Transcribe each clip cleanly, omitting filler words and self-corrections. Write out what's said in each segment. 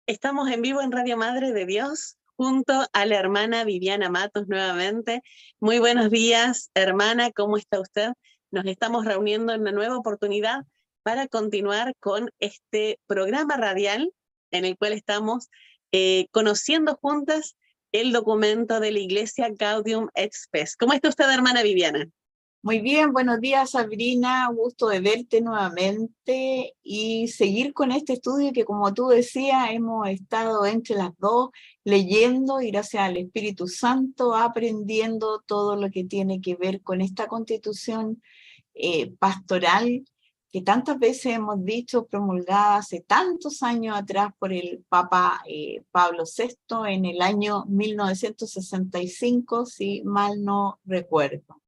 Estamos en vivo en Radio Madre de Dios, junto a la hermana Viviana Matos nuevamente. Muy buenos días, hermana, ¿cómo está usted? Nos estamos reuniendo en una nueva oportunidad para continuar con este programa radial en el cual estamos conociendo juntas el documento de la Iglesia Gaudium et Spes. ¿Cómo está usted, hermana Viviana? Muy bien, buenos días, Sabrina, gusto de verte nuevamente y seguir con este estudio que, como tú decías, hemos estado entre las dos leyendo y gracias al Espíritu Santo aprendiendo todo lo que tiene que ver con esta constitución pastoral que tantas veces hemos dicho, promulgada hace tantos años atrás por el Papa Pablo VI en el año 1965, si mal no recuerdo.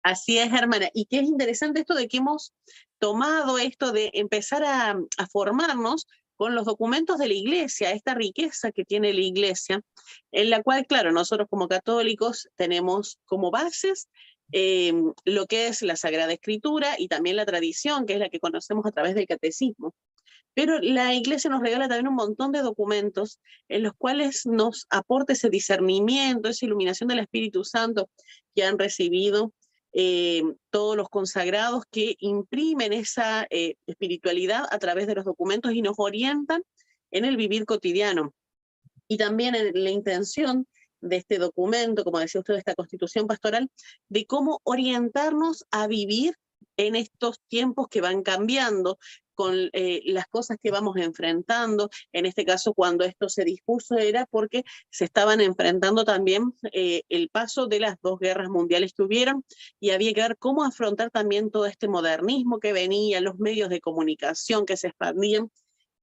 Así es, hermana. Y qué es interesante esto de que hemos tomado esto de empezar a formarnos con los documentos de la Iglesia, esta riqueza que tiene la Iglesia, en la cual, claro, nosotros como católicos tenemos como bases lo que es la Sagrada Escritura y también la tradición, que es la que conocemos a través del catecismo. Pero la Iglesia nos regala también un montón de documentos en los cuales nos aporta ese discernimiento, esa iluminación del Espíritu Santo que han recibido todos los consagrados, que imprimen esa espiritualidad a través de los documentos y nos orientan en el vivir cotidiano. Y también en la intención de este documento, como decía usted, de esta Constitución Pastoral, de cómo orientarnos a vivir en estos tiempos que van cambiando, con las cosas que vamos enfrentando. En este caso, cuando esto se dispuso era porque se estaban enfrentando también el paso de las dos guerras mundiales que hubieron, y había que ver cómo afrontar también todo este modernismo que venía, los medios de comunicación que se expandían.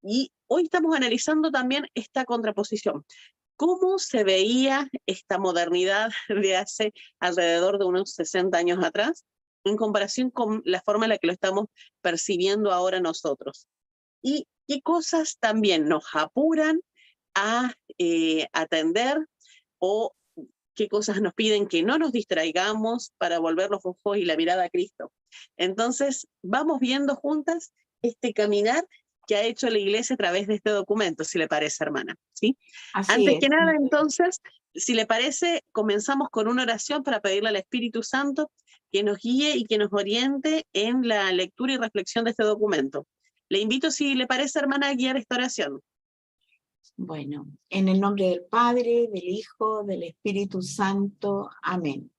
Y hoy estamos analizando también esta contraposición. ¿Cómo se veía esta modernidad de hace alrededor de unos 60 años atrás en comparación con la forma en la que lo estamos percibiendo ahora nosotros? ¿Y qué cosas también nos apuran a atender, o qué cosas nos piden que no nos distraigamos para volver los ojos y la mirada a Cristo? Entonces, vamos viendo juntas este caminar que ha hecho la Iglesia a través de este documento, si le parece, hermana, ¿sí? Antes que nada, entonces, si le parece, comenzamos con una oración para pedirle al Espíritu Santo que nos guíe y que nos oriente en la lectura y reflexión de este documento. Le invito, si le parece, hermana, a guiar esta oración. Bueno, en el nombre del Padre, del Hijo, del Espíritu Santo. Amén.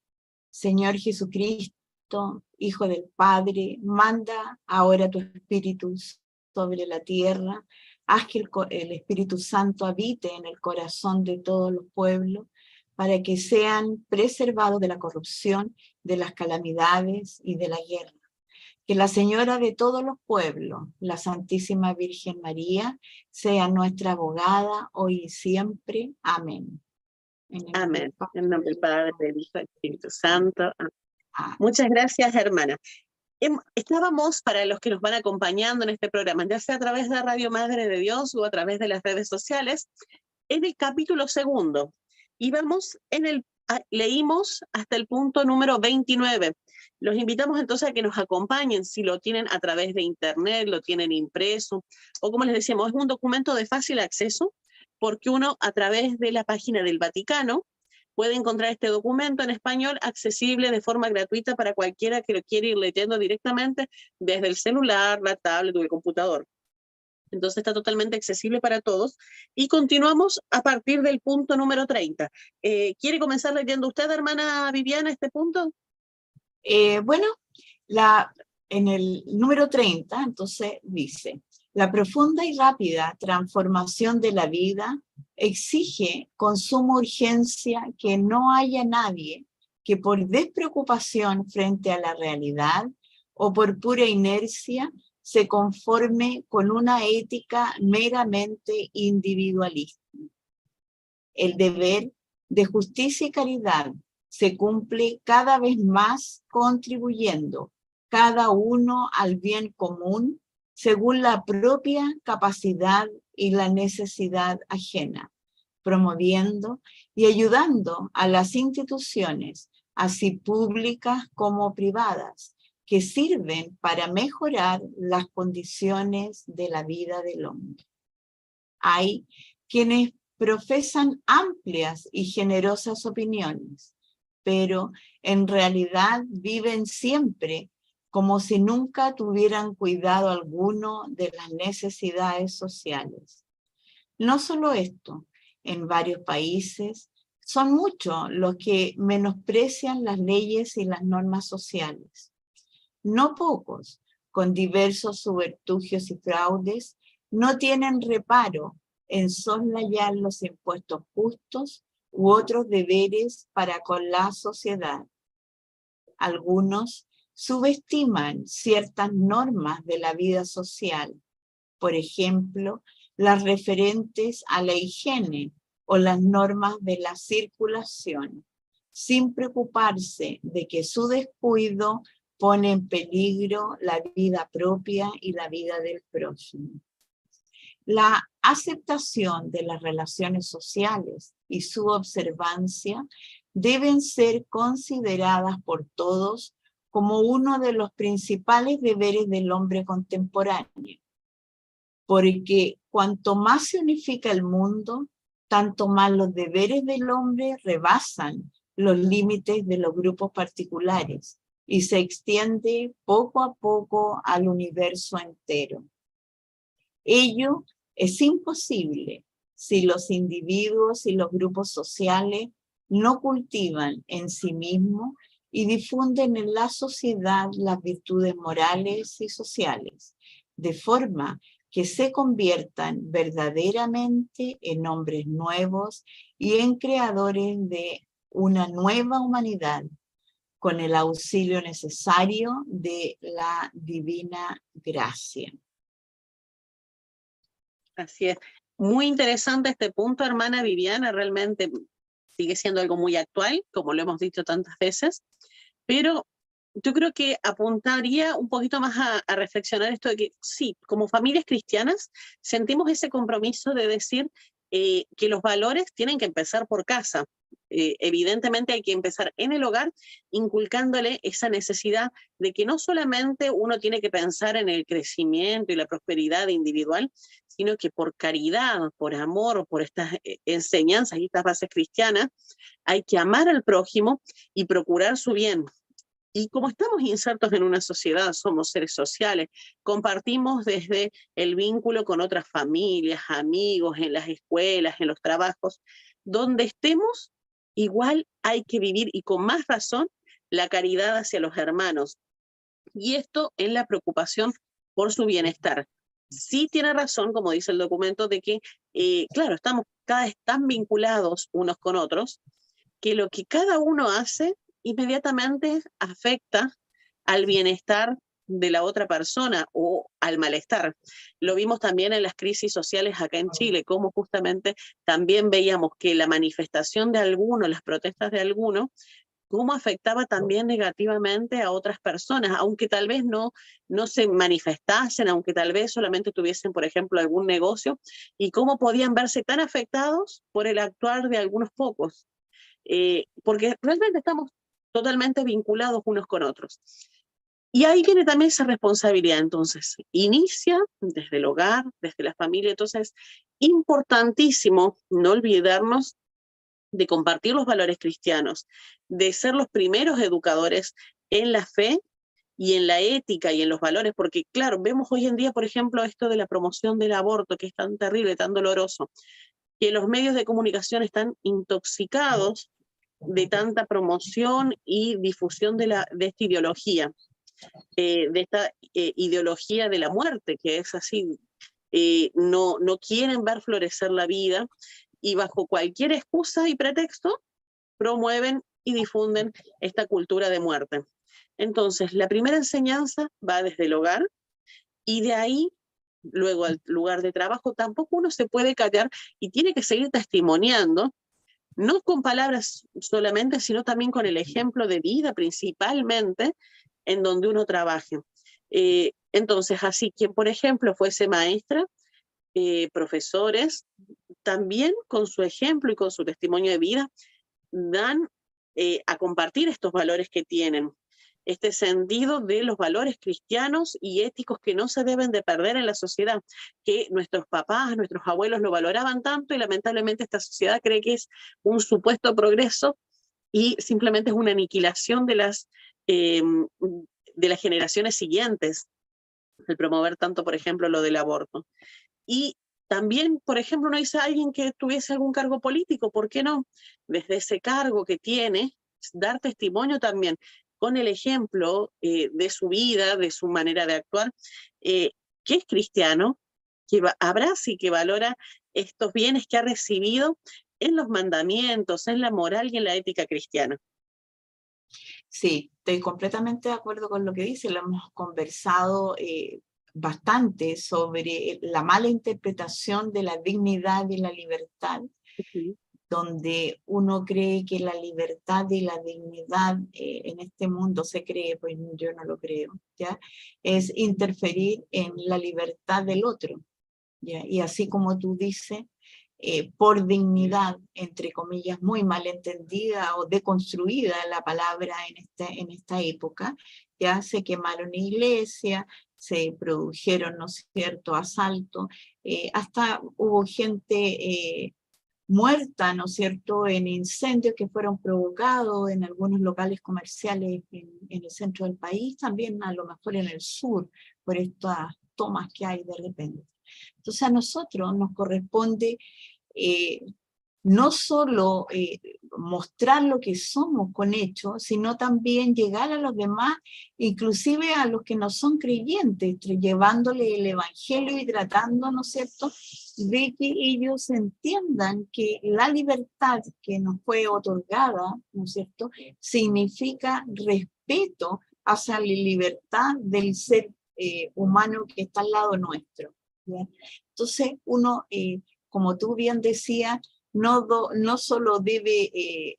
Señor Jesucristo, Hijo del Padre, manda ahora tu Espíritu sobre la tierra. Haz que el Espíritu Santo habite en el corazón de todos los pueblos, para que sean preservados de la corrupción, de las calamidades y de la guerra. Que la Señora de todos los pueblos, la Santísima Virgen María, sea nuestra abogada hoy y siempre. Amén. Amén. En nombre del Padre, del Hijo y del Espíritu Santo. Amén. Amén. Muchas gracias, hermana. Estábamos, para los que nos van acompañando en este programa, ya sea a través de Radio Madre de Dios o a través de las redes sociales, en el capítulo 2, y vamos leímos hasta el punto número 29. Los invitamos entonces a que nos acompañen, si lo tienen a través de internet, lo tienen impreso, o como les decíamos, es un documento de fácil acceso, porque uno a través de la página del Vaticano puede encontrar este documento en español accesible de forma gratuita para cualquiera que lo quiera ir leyendo directamente desde el celular, la tablet o el computador. Entonces está totalmente accesible para todos. Y continuamos a partir del punto número 30. ¿Quiere comenzar leyendo usted, hermana Viviana, este punto? Bueno, en el número 30, entonces dice: la profunda y rápida transformación de la vida exige con suma urgencia que no haya nadie que, por despreocupación frente a la realidad o por pura inercia, se conforme con una ética meramente individualista. El deber de justicia y caridad se cumple cada vez más contribuyendo cada uno al bien común según la propia capacidad y la necesidad ajena, promoviendo y ayudando a las instituciones, así públicas como privadas, que sirven para mejorar las condiciones de la vida del hombre. Hay quienes profesan amplias y generosas opiniones, pero en realidad viven siempre como si nunca tuvieran cuidado alguno de las necesidades sociales. No solo esto, en varios países son muchos los que menosprecian las leyes y las normas sociales. No pocos, con diversos subterfugios y fraudes, no tienen reparo en soslayar los impuestos justos u otros deberes para con la sociedad. Algunos subestiman ciertas normas de la vida social, por ejemplo, las referentes a la higiene o las normas de la circulación, sin preocuparse de que su descuido pone en peligro la vida propia y la vida del prójimo. La aceptación de las relaciones sociales y su observancia deben ser consideradas por todos como uno de los principales deberes del hombre contemporáneo, porque cuanto más se unifica el mundo, tanto más los deberes del hombre rebasan los límites de los grupos particulares y se extiende poco a poco al universo entero. Ello es imposible si los individuos y los grupos sociales no cultivan en sí mismos y difunden en la sociedad las virtudes morales y sociales, de forma que se conviertan verdaderamente en hombres nuevos y en creadores de una nueva humanidad, con el auxilio necesario de la divina gracia. Así es. Muy interesante este punto, hermana Viviana, realmente sigue siendo algo muy actual, como lo hemos dicho tantas veces, pero yo creo que apuntaría un poquito más a reflexionar esto de que sí, como familias cristianas sentimos ese compromiso de decir que los valores tienen que empezar por casa. Evidentemente hay que empezar en el hogar inculcándole esa necesidad de que no solamente uno tiene que pensar en el crecimiento y la prosperidad individual, sino que por caridad, por amor, por estas enseñanzas y estas bases cristianas, hay que amar al prójimo y procurar su bien. Y como estamos insertos en una sociedad, somos seres sociales, compartimos desde el vínculo con otras familias, amigos, en las escuelas, en los trabajos, donde estemos, igual hay que vivir, y con más razón, la caridad hacia los hermanos. Y esto en la preocupación por su bienestar. Sí tiene razón, como dice el documento, de que, claro, estamos cada vez tan vinculados unos con otros, que lo que cada uno hace inmediatamente afecta al bienestar de la otra persona o al malestar. Lo vimos también en las crisis sociales acá en Chile, como justamente también veíamos que la manifestación de algunos, las protestas de algunos, cómo afectaba también negativamente a otras personas, aunque tal vez no se manifestasen, aunque tal vez solamente tuviesen, por ejemplo, algún negocio, y cómo podían verse tan afectados por el actuar de algunos pocos. Porque realmente estamos totalmente vinculados unos con otros. Y ahí viene también esa responsabilidad, entonces, inicia desde el hogar, desde la familia, entonces, importantísimo no olvidarnos de compartir los valores cristianos, de ser los primeros educadores en la fe y en la ética y en los valores, porque claro, vemos hoy en día, por ejemplo, esto de la promoción del aborto, que es tan terrible, tan doloroso, que los medios de comunicación están intoxicados de tanta promoción y difusión de esta ideología, de esta ideología de la muerte, que es así, no quieren ver florecer la vida y bajo cualquier excusa y pretexto promueven y difunden esta cultura de muerte. Entonces, la primera enseñanza va desde el hogar y de ahí luego al lugar de trabajo. Tampoco uno se puede callar y tiene que seguir testimoniando, no con palabras solamente, sino también con el ejemplo de vida principalmente en donde uno trabaje. Entonces, así quien, por ejemplo, fuese maestra, profesores, también con su ejemplo y con su testimonio de vida, dan a compartir estos valores que tienen. este sentido de los valores cristianos y éticos que no se deben de perder en la sociedad, que nuestros papás, nuestros abuelos lo valoraban tanto y lamentablemente esta sociedad cree que es un supuesto progreso y simplemente es una aniquilación de las generaciones siguientes, el promover tanto, por ejemplo, lo del aborto. Y también, por ejemplo, uno dice a alguien que tuviese algún cargo político, ¿por qué no? Desde ese cargo que tiene, dar testimonio también con el ejemplo de su vida, de su manera de actuar, que es cristiano, que abraza y que valora estos bienes que ha recibido en los mandamientos, en la moral y en la ética cristiana. Sí, estoy completamente de acuerdo con lo que dice. Lo hemos conversado bastante sobre la mala interpretación de la dignidad y la libertad, donde uno cree que la libertad y la dignidad en este mundo se cree, pues yo no lo creo, ¿ya? Es interferir en la libertad del otro, ¿ya? Y así como tú dices, por dignidad, entre comillas, muy mal entendida o deconstruida la palabra en esta época, ya se quemaron iglesias, se produjeron, ¿no es cierto?, asaltos, hasta hubo gente muerta, ¿no es cierto?, en incendios que fueron provocados en algunos locales comerciales en el centro del país, también a lo mejor en el sur, por estas tomas que hay de repente. Entonces a nosotros nos corresponde no solo mostrar lo que somos con hechos, sino también llegar a los demás, inclusive a los que no son creyentes, llevándole el evangelio y tratando, ¿no es cierto?, de que ellos entiendan que la libertad que nos fue otorgada, ¿no es cierto?, significa respeto hacia la libertad del ser humano que está al lado nuestro, ¿ya? Entonces uno, como tú bien decías, no solo debe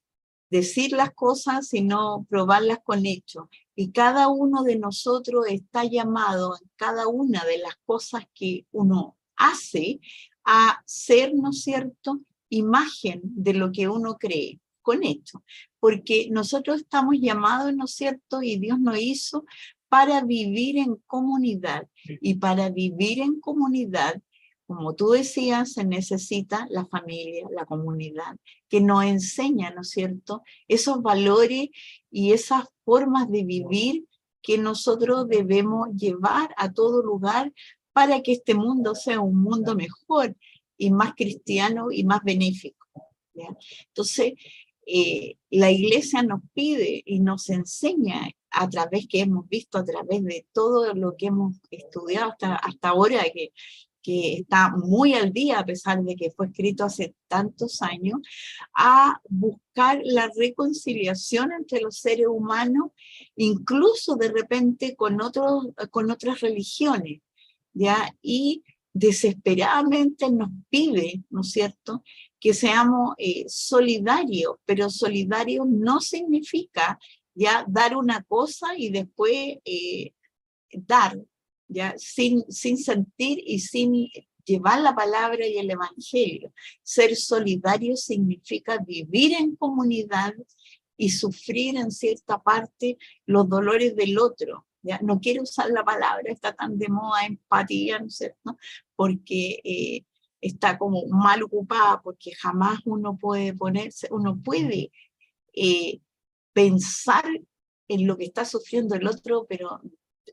decir las cosas, sino probarlas con hechos. Y cada uno de nosotros está llamado, en cada una de las cosas que uno hace, a ser, ¿no es cierto?, imagen de lo que uno cree, con hechos. Porque nosotros estamos llamados, ¿no es cierto?, y Dios nos hizo para vivir en comunidad. Y para vivir en comunidad, como tú decías, se necesita la familia, la comunidad, que nos enseña, ¿no es cierto?, esos valores y esas formas de vivir que nosotros debemos llevar a todo lugar para que este mundo sea un mundo mejor y más cristiano y más benéfico, ¿ya? Entonces, la iglesia nos pide y nos enseña a través que hemos visto, a través de todo lo que hemos estudiado hasta ahora, que está muy al día, a pesar de que fue escrito hace tantos años, a buscar la reconciliación entre los seres humanos, incluso de repente con otras religiones, ¿ya? Y desesperadamente nos pide, ¿no es cierto?, que seamos solidarios, pero solidarios no significa ya dar una cosa y después dar, ¿ya? Sin sentir y sin llevar la palabra y el evangelio. Ser solidario significa vivir en comunidad y sufrir en cierta parte los dolores del otro, ¿ya? No quiero usar la palabra, está tan de moda empatía, ¿no es cierto?, porque está como mal ocupada, porque jamás uno puede pensar en lo que está sufriendo el otro, pero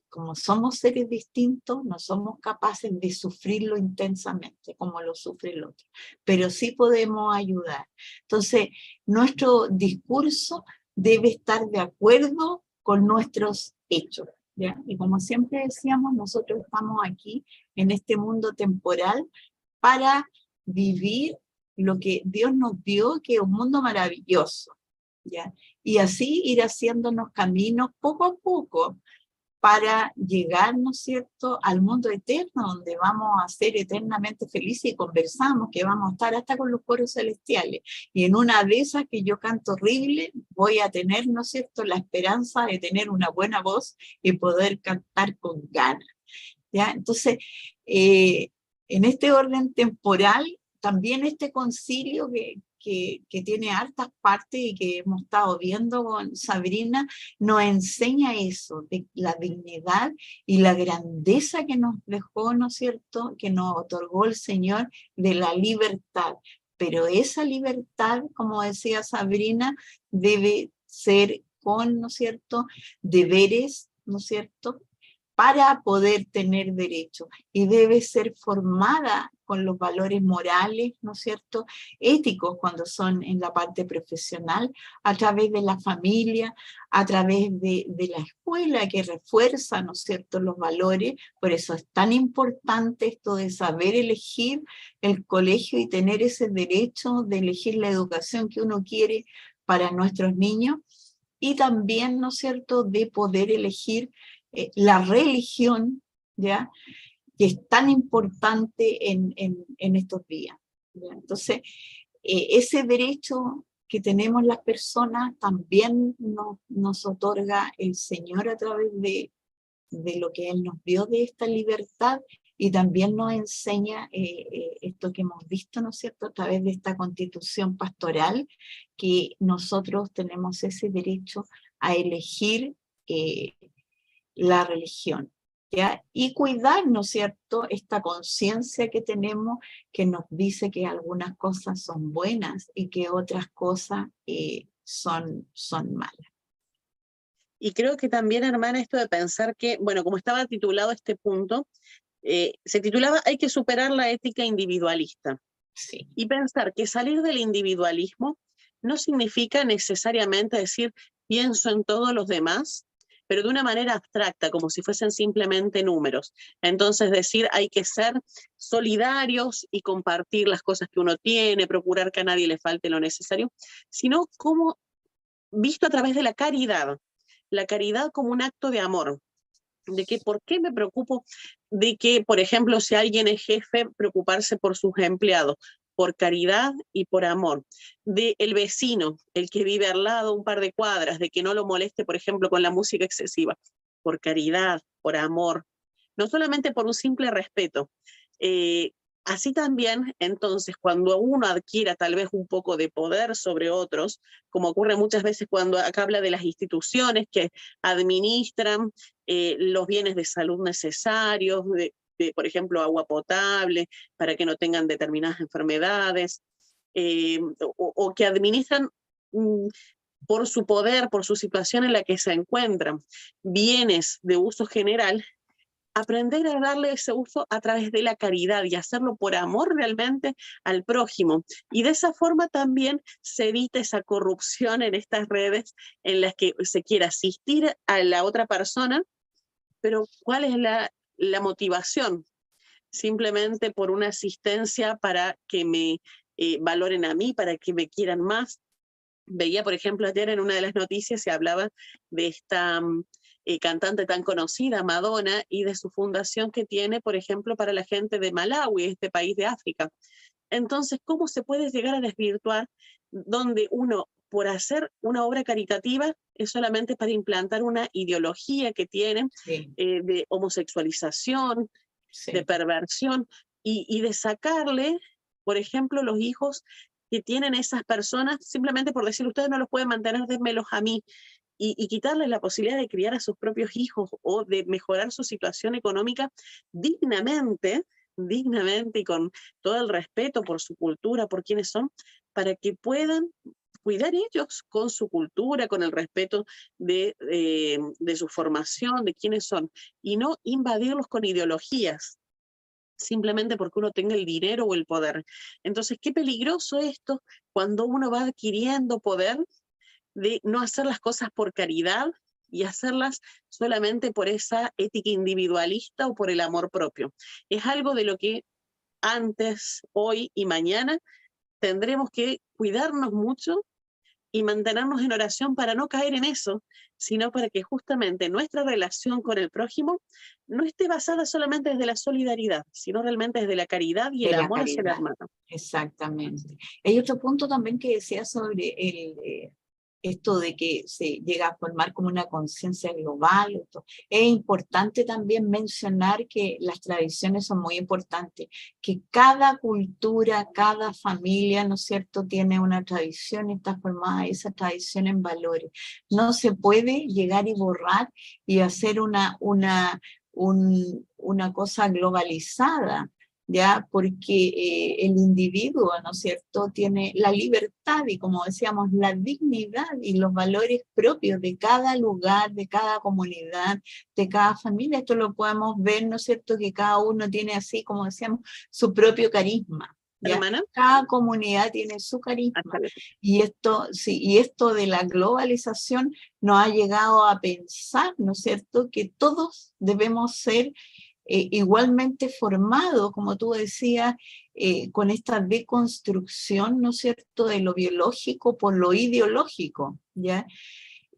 como somos seres distintos, no somos capaces de sufrirlo intensamente como lo sufre el otro, pero sí podemos ayudar. Entonces, nuestro discurso debe estar de acuerdo con nuestros hechos, ¿ya? Y como siempre decíamos, nosotros estamos aquí en este mundo temporal para vivir lo que Dios nos dio, que es un mundo maravilloso, ¿ya? Y así ir haciéndonos caminos poco a poco para llegar, ¿no es cierto?, al mundo eterno, donde vamos a ser eternamente felices, y conversamos que vamos a estar hasta con los coros celestiales. Y en una de esas que yo canto horrible, voy a tener, ¿no es cierto?, la esperanza de tener una buena voz y poder cantar con ganas, ¿ya? Entonces, en este orden temporal, también este concilio que tiene hartas partes y que hemos estado viendo con Sabrina, nos enseña eso, de la dignidad y la grandeza que nos dejó, ¿no es cierto?, que nos otorgó el Señor, de la libertad. Pero esa libertad, como decía Sabrina, debe ser con, ¿no es cierto?, deberes, ¿no es cierto?, para poder tener derecho, y debe ser formada con los valores morales, ¿no es cierto?, éticos cuando son en la parte profesional, a través de la familia, a través de la escuela que refuerza, ¿no es cierto?, los valores. Por eso es tan importante esto de saber elegir el colegio y tener ese derecho de elegir la educación que uno quiere para nuestros niños, y también, ¿no es cierto?, de poder elegir la religión, ¿ya?, que es tan importante en estos días, ¿ya? Entonces, ese derecho que tenemos las personas también nos otorga el Señor a través de lo que Él nos dio de esta libertad, y también nos enseña esto que hemos visto, ¿no es cierto?, a través de esta constitución pastoral, que nosotros tenemos ese derecho a elegir la religión, ¿ya? Y cuidar, ¿no es cierto?, esta conciencia que tenemos, que nos dice que algunas cosas son buenas y que otras cosas son malas. Y creo que también, hermana, esto de pensar que, bueno, como estaba titulado este punto, se titulaba "Hay que superar la ética individualista". Sí. Y pensar que salir del individualismo no significa necesariamente decir pienso en todos los demás, pero de una manera abstracta, como si fuesen simplemente números. Entonces decir hay que ser solidarios y compartir las cosas que uno tiene, procurar que a nadie le falte lo necesario, sino como visto a través de la caridad como un acto de amor. De que por qué me preocupo de que, por ejemplo, si alguien es jefe, preocuparse por sus empleados, por caridad y por amor. De el vecino, el que vive al lado un par de cuadras, de que no lo moleste, por ejemplo, con la música excesiva, por caridad, por amor, no solamente por un simple respeto. Así también, entonces, cuando uno adquiera tal vez un poco de poder sobre otros, como ocurre muchas veces cuando acá habla de las instituciones que administran los bienes de salud necesarios, por ejemplo, agua potable, para que no tengan determinadas enfermedades, o que administran por su poder, por su situación en la que se encuentran, bienes de uso general, aprender a darle ese uso a través de la caridad y hacerlo por amor realmente al prójimo. Y de esa forma también se evita esa corrupción en estas redes en las que se quiere asistir a la otra persona, pero ¿cuál es la motivación? Simplemente por una asistencia para que me valoren a mí, para que me quieran más. Veía, por ejemplo, ayer en una de las noticias se hablaba de esta cantante tan conocida, Madonna, y de su fundación que tiene, por ejemplo, para la gente de Malawi, este país de África. Entonces, ¿cómo se puede llegar a desvirtuar donde uno, por hacer una obra caritativa, es solamente para implantar una ideología que tienen Sí, de homosexualización, de sí. perversión, y de sacarle, por ejemplo, los hijos que tienen esas personas, simplemente por decir, ustedes no los pueden mantener, démelos a mí, y quitarles la posibilidad de criar a sus propios hijos o de mejorar su situación económica dignamente, dignamente y con todo el respeto por su cultura, por quienes son, para que puedan cuidar ellos con su cultura, con el respeto de su formación, de quiénes son, y no invadirlos con ideologías, simplemente porque uno tenga el dinero o el poder. Entonces, qué peligroso esto cuando uno va adquiriendo poder de no hacer las cosas por caridad y hacerlas solamente por esa ética individualista o por el amor propio. Es algo de lo que antes, hoy y mañana tendremos que cuidarnos mucho y mantenernos en oración para no caer en eso, sino para que justamente nuestra relación con el prójimo no esté basada solamente desde la solidaridad, sino realmente desde la caridad y el De la amor hacia el caridad, hermano. exactamente. Hay otro punto también que decía sobre esto de que se llega a formar como una conciencia global. Es importante también mencionar que las tradiciones son muy importantes, que cada cultura, cada familia, ¿no es cierto?, tiene una tradición y está formada esa tradición en valores. No se puede llegar y borrar y hacer una cosa globalizada, ¿ya? Porque el individuo, ¿no es cierto?, tiene la libertad y, como decíamos, la dignidad y los valores propios de cada lugar, de cada comunidad, de cada familia. Esto lo podemos ver, ¿no es cierto?, que cada uno tiene así, como decíamos, su propio carisma, ¿ya? Hermana, Cada comunidad tiene su carisma. Y esto, sí, y esto de la globalización nos ha llegado a pensar, ¿no es cierto?, que todos debemos ser igualmente formado, como tú decías, con esta deconstrucción, ¿no es cierto?, de lo biológico por lo ideológico, ¿ya?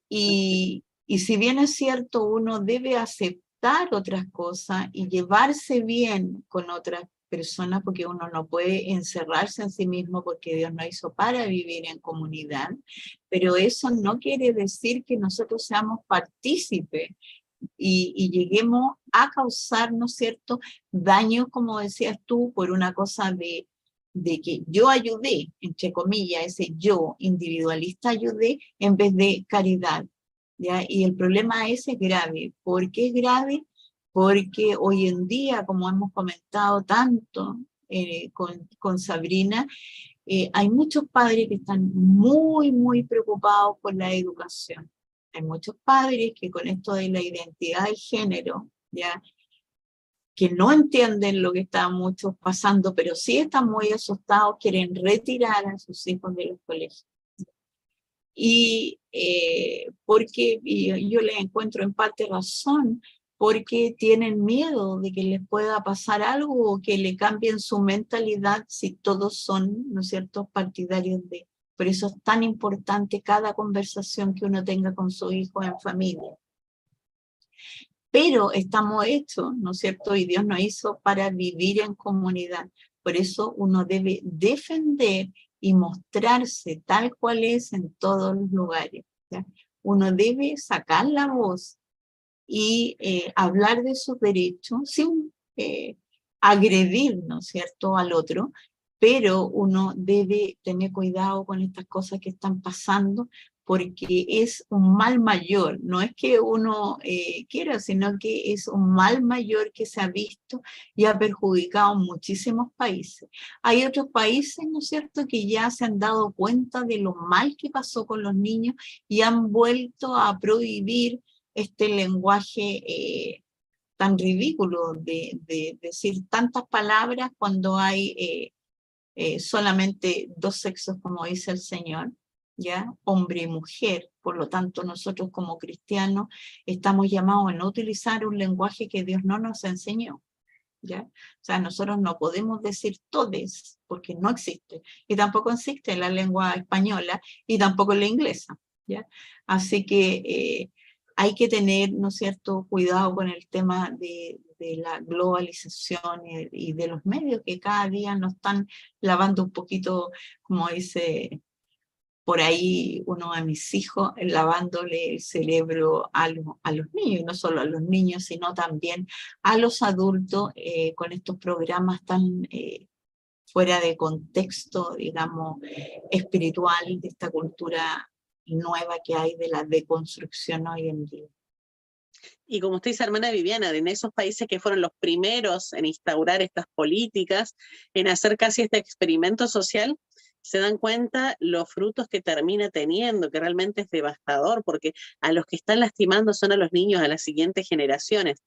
Y si bien es cierto, uno debe aceptar otras cosas y llevarse bien con otras personas, porque uno no puede encerrarse en sí mismo porque Dios nos hizo para vivir en comunidad, pero eso no quiere decir que nosotros seamos partícipes y lleguemos a causar, ¿no es cierto?, daños, como decías tú, por una cosa de que yo ayudé, entre comillas, ese yo individualista ayudé en vez de caridad, ¿ya? Y el problema ese es grave. ¿Por qué es grave? Porque hoy en día, como hemos comentado tanto con Sabrina, hay muchos padres que están muy, muy preocupados por la educación. Hay muchos padres que con esto de la identidad de género, ya, que no entienden lo que está muchos pasando, pero sí están muy asustados, quieren retirar a sus hijos de los colegios. Y porque yo les encuentro en parte razón, porque tienen miedo de que les pueda pasar algo o que le cambien su mentalidad si todos son, ¿no es cierto?, partidarios de. Por eso es tan importante cada conversación que uno tenga con su hijo en familia. Pero estamos hechos, ¿no es cierto?, y Dios nos hizo para vivir en comunidad. Por eso uno debe defender y mostrarse tal cual es en todos los lugares, ¿ya? Uno debe sacar la voz y hablar de sus derechos sin agredir, ¿no es cierto?, al otro, pero uno debe tener cuidado con estas cosas que están pasando porque es un mal mayor, no es que uno quiera, sino que es un mal mayor que se ha visto y ha perjudicado muchísimos países. Hay otros países, ¿no es cierto?, que ya se han dado cuenta de lo mal que pasó con los niños y han vuelto a prohibir este lenguaje tan ridículo de decir tantas palabras cuando hay solamente dos sexos, como dice el Señor, ¿ya? Hombre y mujer. Por lo tanto, nosotros como cristianos estamos llamados a no utilizar un lenguaje que Dios no nos enseñó, ¿ya? O sea, nosotros no podemos decir todes, porque no existe. Y tampoco existe en la lengua española y tampoco en la inglesa, ¿ya? Así que hay que tener, ¿no es cierto?, cuidado con el tema de la globalización y de los medios que cada día nos están lavando un poquito, como dice por ahí uno de mis hijos, lavándole el cerebro a los niños, y no solo a los niños, sino también a los adultos con estos programas tan fuera de contexto, digamos, espiritual de esta cultura nueva que hay de la deconstrucción hoy en día. Y como usted dice, hermana Viviana, en esos países que fueron los primeros en instaurar estas políticas, en hacer casi este experimento social, se dan cuenta los frutos que termina teniendo, que realmente es devastador, porque a los que están lastimando son a los niños, a las siguientes generaciones.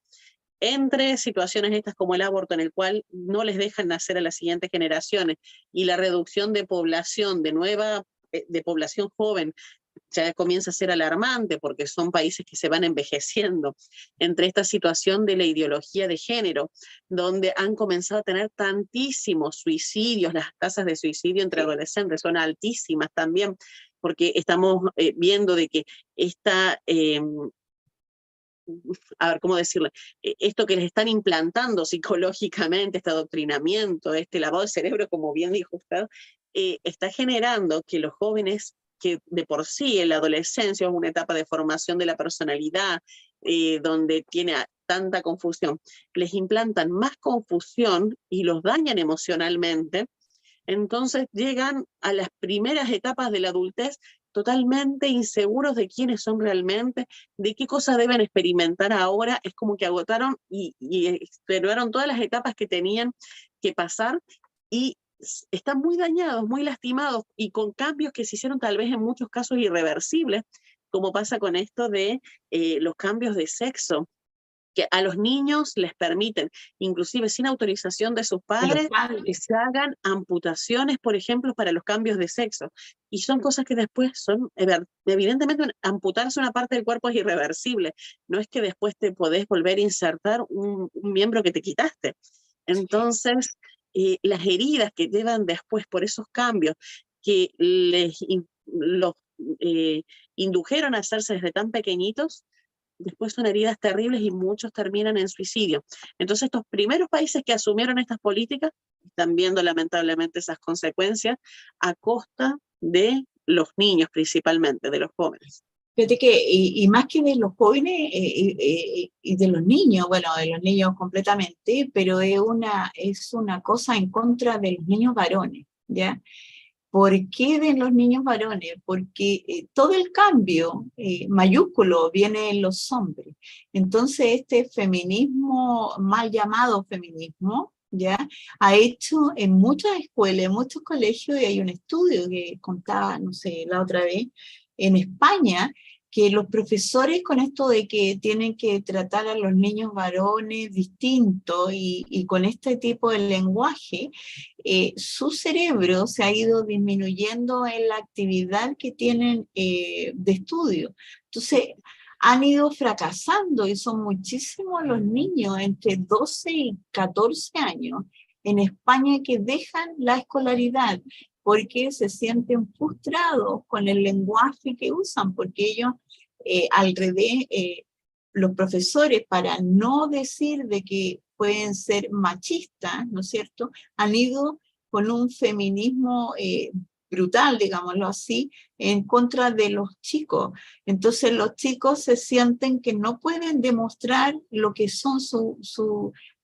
Entre situaciones estas como el aborto, en el cual no les dejan nacer a las siguientes generaciones, y la reducción de población, de población joven, ya comienza a ser alarmante porque son países que se van envejeciendo, entre esta situación de la ideología de género, donde han comenzado a tener tantísimos suicidios, las tasas de suicidio entre adolescentes son altísimas también, porque estamos viendo de que esta... a ver, ¿cómo decirle? Esto que les están implantando psicológicamente, este adoctrinamiento, este lavado de cerebro, como bien dijo usted, está generando que los jóvenes que de por sí en la adolescencia es una etapa de formación de la personalidad, donde tiene tanta confusión, les implantan más confusión y los dañan emocionalmente, entonces llegan a las primeras etapas de la adultez totalmente inseguros de quiénes son realmente, de qué cosas deben experimentar ahora. Es como que agotaron y exploraron todas las etapas que tenían que pasar y están muy dañados, muy lastimados y con cambios que se hicieron tal vez en muchos casos irreversibles, como pasa con esto de los cambios de sexo, que a los niños les permiten, inclusive sin autorización de sus de los padres, que padres. se hagan amputaciones, por ejemplo, para los cambios de sexo. Y son cosas que después son, evidentemente, amputarse una parte del cuerpo es irreversible. No es que después te podés volver a insertar un miembro que te quitaste. Entonces, las heridas que llevan después por esos cambios que los indujeron a hacerse desde tan pequeñitos, después son heridas terribles y muchos terminan en suicidio. Entonces, estos primeros países que asumieron estas políticas están viendo lamentablemente esas consecuencias a costa de los niños principalmente, de los jóvenes. Fíjate que, y más que de los jóvenes y de los niños, bueno, de los niños completamente, pero es una cosa en contra de los niños varones, ¿ya? ¿Por qué de los niños varones? Porque todo el cambio mayúsculo viene en los hombres. Entonces este feminismo, mal llamado feminismo, ¿ya? Ha hecho en muchas escuelas, en muchos colegios, y hay un estudio que contaba, no sé, la otra vez, en España, que los profesores con esto de que tienen que tratar a los niños varones distintos y con este tipo de lenguaje, su cerebro se ha ido disminuyendo en la actividad que tienen de estudio. Entonces, han ido fracasando y son muchísimos los niños entre 12 y 14 años en España que dejan la escolaridad porque se sienten frustrados con el lenguaje que usan, porque ellos, al revés, los profesores, para no decir de que pueden ser machistas, ¿no es cierto?, han ido con un feminismo brutal, digámoslo así, en contra de los chicos. Entonces los chicos se sienten que no pueden demostrar lo que son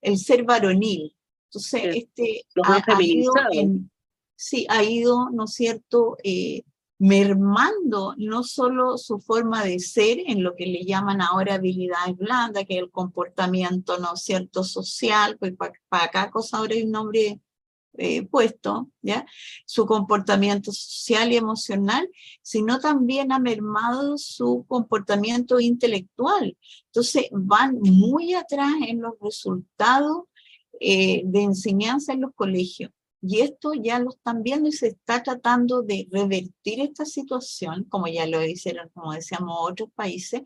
el ser varonil. Entonces, los ven ha ido feminizados. sí, ha ido, ¿no es cierto?, mermando no solo su forma de ser en lo que le llaman ahora habilidades blandas, que es el comportamiento, ¿no es cierto?, social, pues para cada cosa ahora hay un nombre puesto, ¿ya? Su comportamiento social y emocional, sino también ha mermado su comportamiento intelectual. Entonces van muy atrás en los resultados de enseñanza en los colegios. Y esto ya lo están viendo y se está tratando de revertir esta situación, como ya lo hicieron, como decíamos, otros países,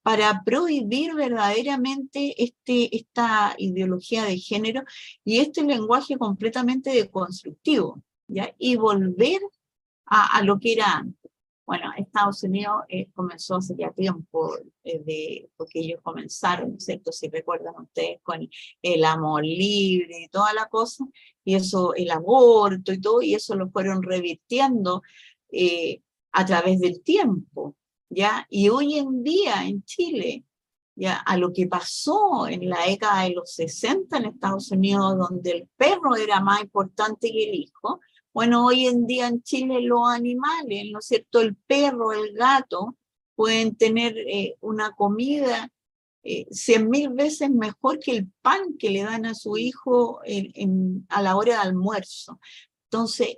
para prohibir verdaderamente esta ideología de género y este lenguaje completamente deconstructivo, ¿ya? Y volver a lo que era antes. Bueno, Estados Unidos comenzó hace ya tiempo, porque ellos comenzaron, ¿cierto? Si recuerdan ustedes, con el amor libre y toda la cosa, y eso, el aborto y todo, y eso lo fueron revirtiendo a través del tiempo, ¿ya? Y hoy en día en Chile, ya, a lo que pasó en la década de los 60 en Estados Unidos, donde el perro era más importante que el hijo. Bueno, hoy en día en Chile los animales, ¿no es cierto? El perro, el gato, pueden tener una comida 100.000 veces mejor que el pan que le dan a su hijo a la hora de almuerzo. Entonces,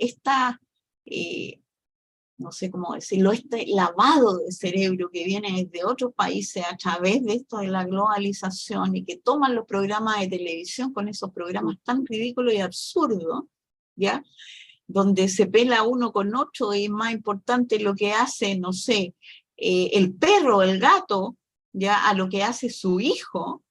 no sé cómo decirlo, este lavado de cerebro que viene desde otros países a través de esto de la globalización y que toman los programas de televisión con esos programas tan ridículos y absurdos, ¿ya? Donde se pela uno con otro y es más importante lo que hace, no sé, el perro, el gato, ya a lo que hace su hijo,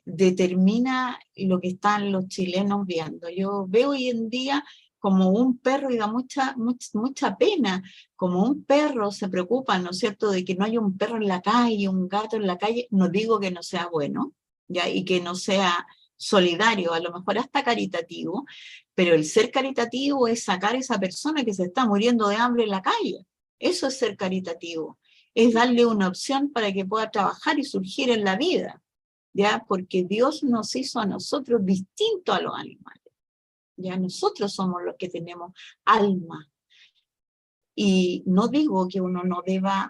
determina lo que están los chilenos viendo. Yo veo hoy en día como un perro, y da mucha pena, como un perro se preocupa, ¿no es cierto?, de que no haya un perro en la calle, un gato en la calle. No digo que no sea bueno, ¿ya? Y que no sea solidario, a lo mejor hasta caritativo, pero el ser caritativo es sacar a esa persona que se está muriendo de hambre en la calle. Eso es ser caritativo, es darle una opción para que pueda trabajar y surgir en la vida, ¿ya? Porque Dios nos hizo a nosotros distintos a los animales, ¿ya? Nosotros somos los que tenemos alma. Y no digo que uno no deba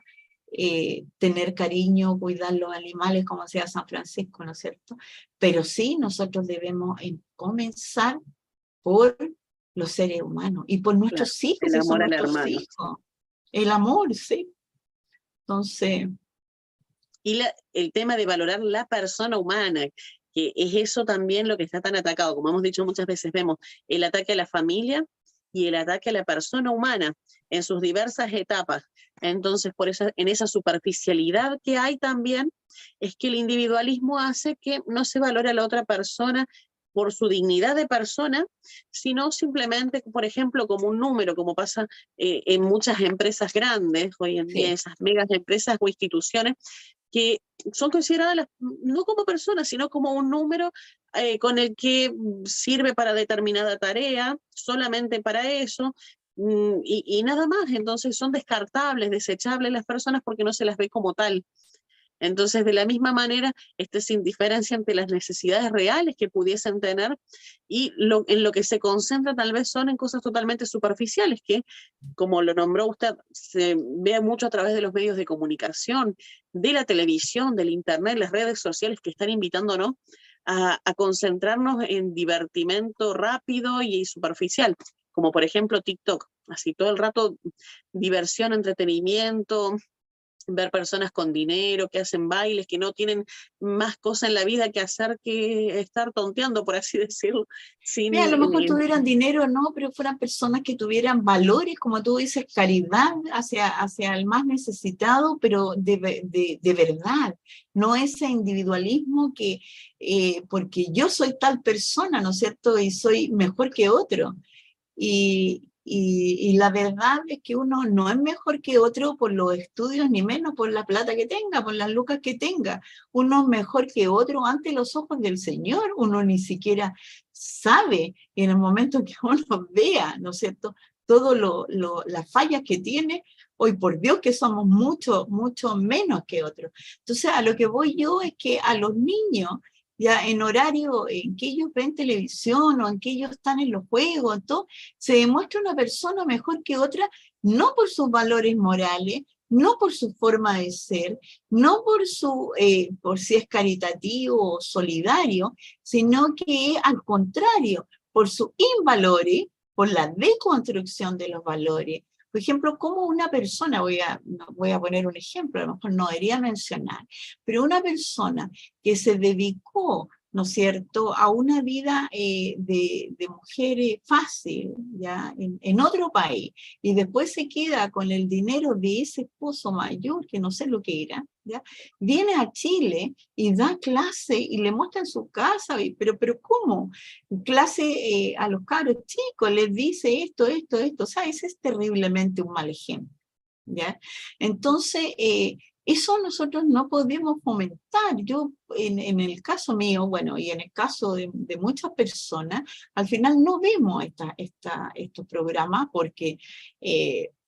tener cariño, cuidar los animales como sea San Francisco, ¿no es cierto? Pero sí nosotros debemos comenzar por los seres humanos y por Claro, nuestros hijos, el si son amor al nuestros hermano. hijos. El amor, sí. Entonces, Y el tema de valorar la persona humana, que es eso también lo que está tan atacado. Como hemos dicho muchas veces, vemos el ataque a la familia y el ataque a la persona humana en sus diversas etapas. Entonces, en esa superficialidad que hay también, es que el individualismo hace que no se valore a la otra persona por su dignidad de persona, sino simplemente, por ejemplo, como un número, como pasa en muchas empresas grandes, hoy en día sí. esas megas empresas o instituciones, que son consideradas no como personas, sino como un número con el que sirve para determinada tarea, solamente para eso, y nada más. Entonces son descartables, desechables las personas porque no se las ve como tal. Entonces, de la misma manera, esta indiferencia ante las necesidades reales que pudiesen tener y en lo que se concentra tal vez son en cosas totalmente superficiales, que, como lo nombró usted, se ve mucho a través de los medios de comunicación, de la televisión, del internet, las redes sociales que están invitándonos a concentrarnos en divertimento rápido y superficial, como por ejemplo TikTok, así todo el rato diversión, entretenimiento, ver personas con dinero, que hacen bailes, que no tienen más cosa en la vida que hacer que estar tonteando, por así decirlo. Mira, a Sin, lo mejor tuvieran dinero, no, pero fueran personas que tuvieran valores, como tú dices, caridad hacia el más necesitado, pero de verdad, no ese individualismo que, porque yo soy tal persona, ¿no es cierto? Y soy mejor que otro. Y la verdad es que uno no es mejor que otro por los estudios, ni menos por la plata que tenga, por las lucas que tenga. Uno es mejor que otro ante los ojos del Señor. Uno ni siquiera sabe en el momento que uno vea, ¿no es cierto?, todas las fallas que tiene. Hoy por Dios que somos mucho, mucho menos que otros. Entonces a lo que voy yo es que a los niños, ya en horario en que ellos ven televisión o en que ellos están en los juegos, todo, se demuestra una persona mejor que otra, no por sus valores morales, no por su forma de ser, no por si es caritativo o solidario, sino que al contrario, por sus invalores, por la deconstrucción de los valores. Por ejemplo, como una persona, voy a poner un ejemplo, a lo mejor no debería mencionar, pero una persona que se dedicó, ¿no es cierto?, a una vida de mujer fácil, ¿ya?, en otro país, y después se queda con el dinero de ese esposo mayor, que no sé lo que era, ¿ya?, viene a Chile y da clase y le muestra en su casa, pero ¿cómo? Clase a los cabros chicos, les dice esto, o sea, ese es terriblemente un mal ejemplo, ¿ya? Entonces, eso nosotros no podemos fomentar. Yo, en el caso mío, bueno, y en el caso de muchas personas, al final no vemos estos programas porque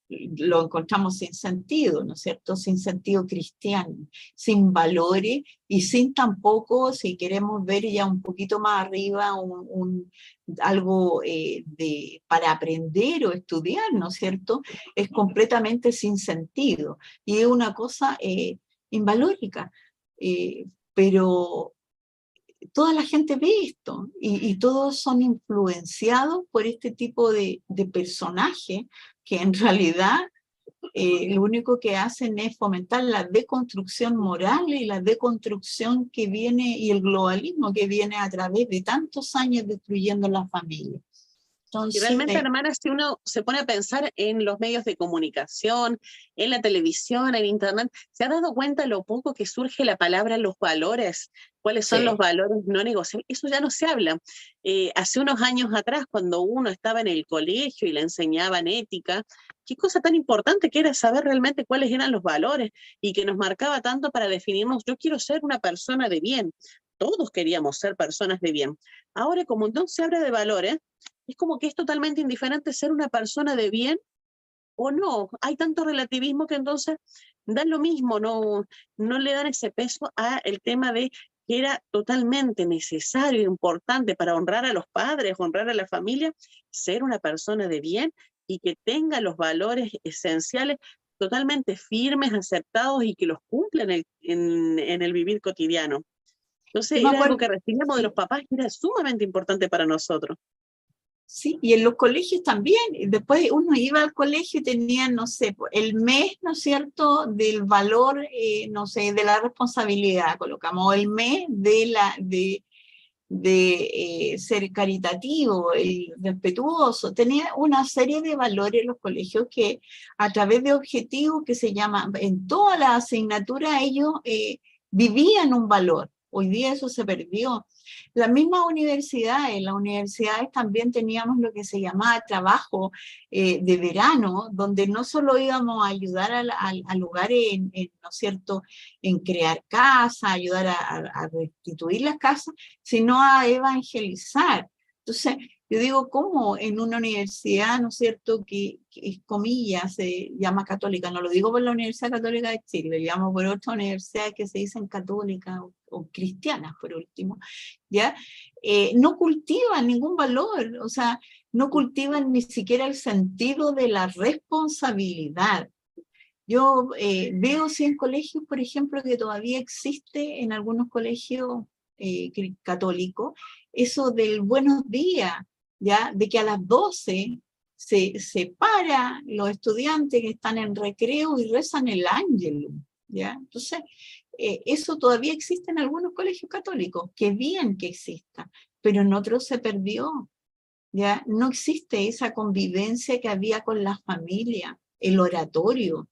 lo encontramos sin sentido, ¿no es cierto? Sin sentido cristiano, sin valores y sin tampoco, si queremos ver ya un poquito más arriba, algo para aprender o estudiar, ¿no es cierto? Es completamente sin sentido y es una cosa invalórica, pero toda la gente ve esto y todos son influenciados por este tipo de personajes que en realidad lo único que hacen es fomentar la deconstrucción moral y la deconstrucción que viene y el globalismo que viene a través de tantos años destruyendo la familia. Y Entonces, realmente, hermana, si uno se pone a pensar en los medios de comunicación, en la televisión, en internet, ¿se ha dado cuenta lo poco que surge la palabra los valores? ¿Cuáles son los sí, valores no negociables? Eso ya no se habla. Hace unos años atrás, cuando uno estaba en el colegio y le enseñaban ética, qué cosa tan importante que era saber realmente cuáles eran los valores y que nos marcaba tanto para definirnos, yo quiero ser una persona de bien. todos queríamos ser personas de bien. Ahora, como no se habla de valores, es como que es totalmente indiferente ser una persona de bien o no. Hay tanto relativismo que entonces dan lo mismo, no le dan ese peso a el tema de que era totalmente necesario e importante para honrar a los padres, honrar a la familia, ser una persona de bien y que tenga los valores esenciales totalmente firmes, aceptados y que los cumpla en el vivir cotidiano. Yo Entonces me era algo acuerdo, que recibíamos de los sí, papás que era sumamente importante para nosotros. sí, y en los colegios también. Y después uno iba al colegio y tenía, no sé, el mes, ¿no es cierto?, del valor, no sé, de la responsabilidad, colocamos el mes de ser caritativo, el respetuoso. Tenía una serie de valores en los colegios que a través de objetivos que se llaman, en toda la asignatura ellos vivían un valor. Hoy día eso se perdió. Las mismas universidades, en las universidades también teníamos lo que se llamaba trabajo de verano, donde no solo íbamos a ayudar al lugar ¿no es cierto?, en crear casas, ayudar a restituir las casas, sino a evangelizar. Entonces, yo digo, ¿cómo en una universidad, ¿no es cierto?, que comillas, se llama católica? No lo digo por la Universidad Católica de Chile, lo llamo por otras universidades que se dicen católicas o cristianas, por último, ¿ya? No cultivan ningún valor, o sea, no cultivan ni siquiera el sentido de la responsabilidad. Yo veo sí en colegios, por ejemplo, que todavía existe en algunos colegios católicos, eso del buenos días, ¿ya? De que a las 12 se para los estudiantes que están en recreo y rezan el Ángelus, ¿ya? Entonces, eso todavía existe en algunos colegios católicos, qué bien que exista, pero en otros se perdió, ¿ya? No existe esa convivencia que había con la familia, el oratorio.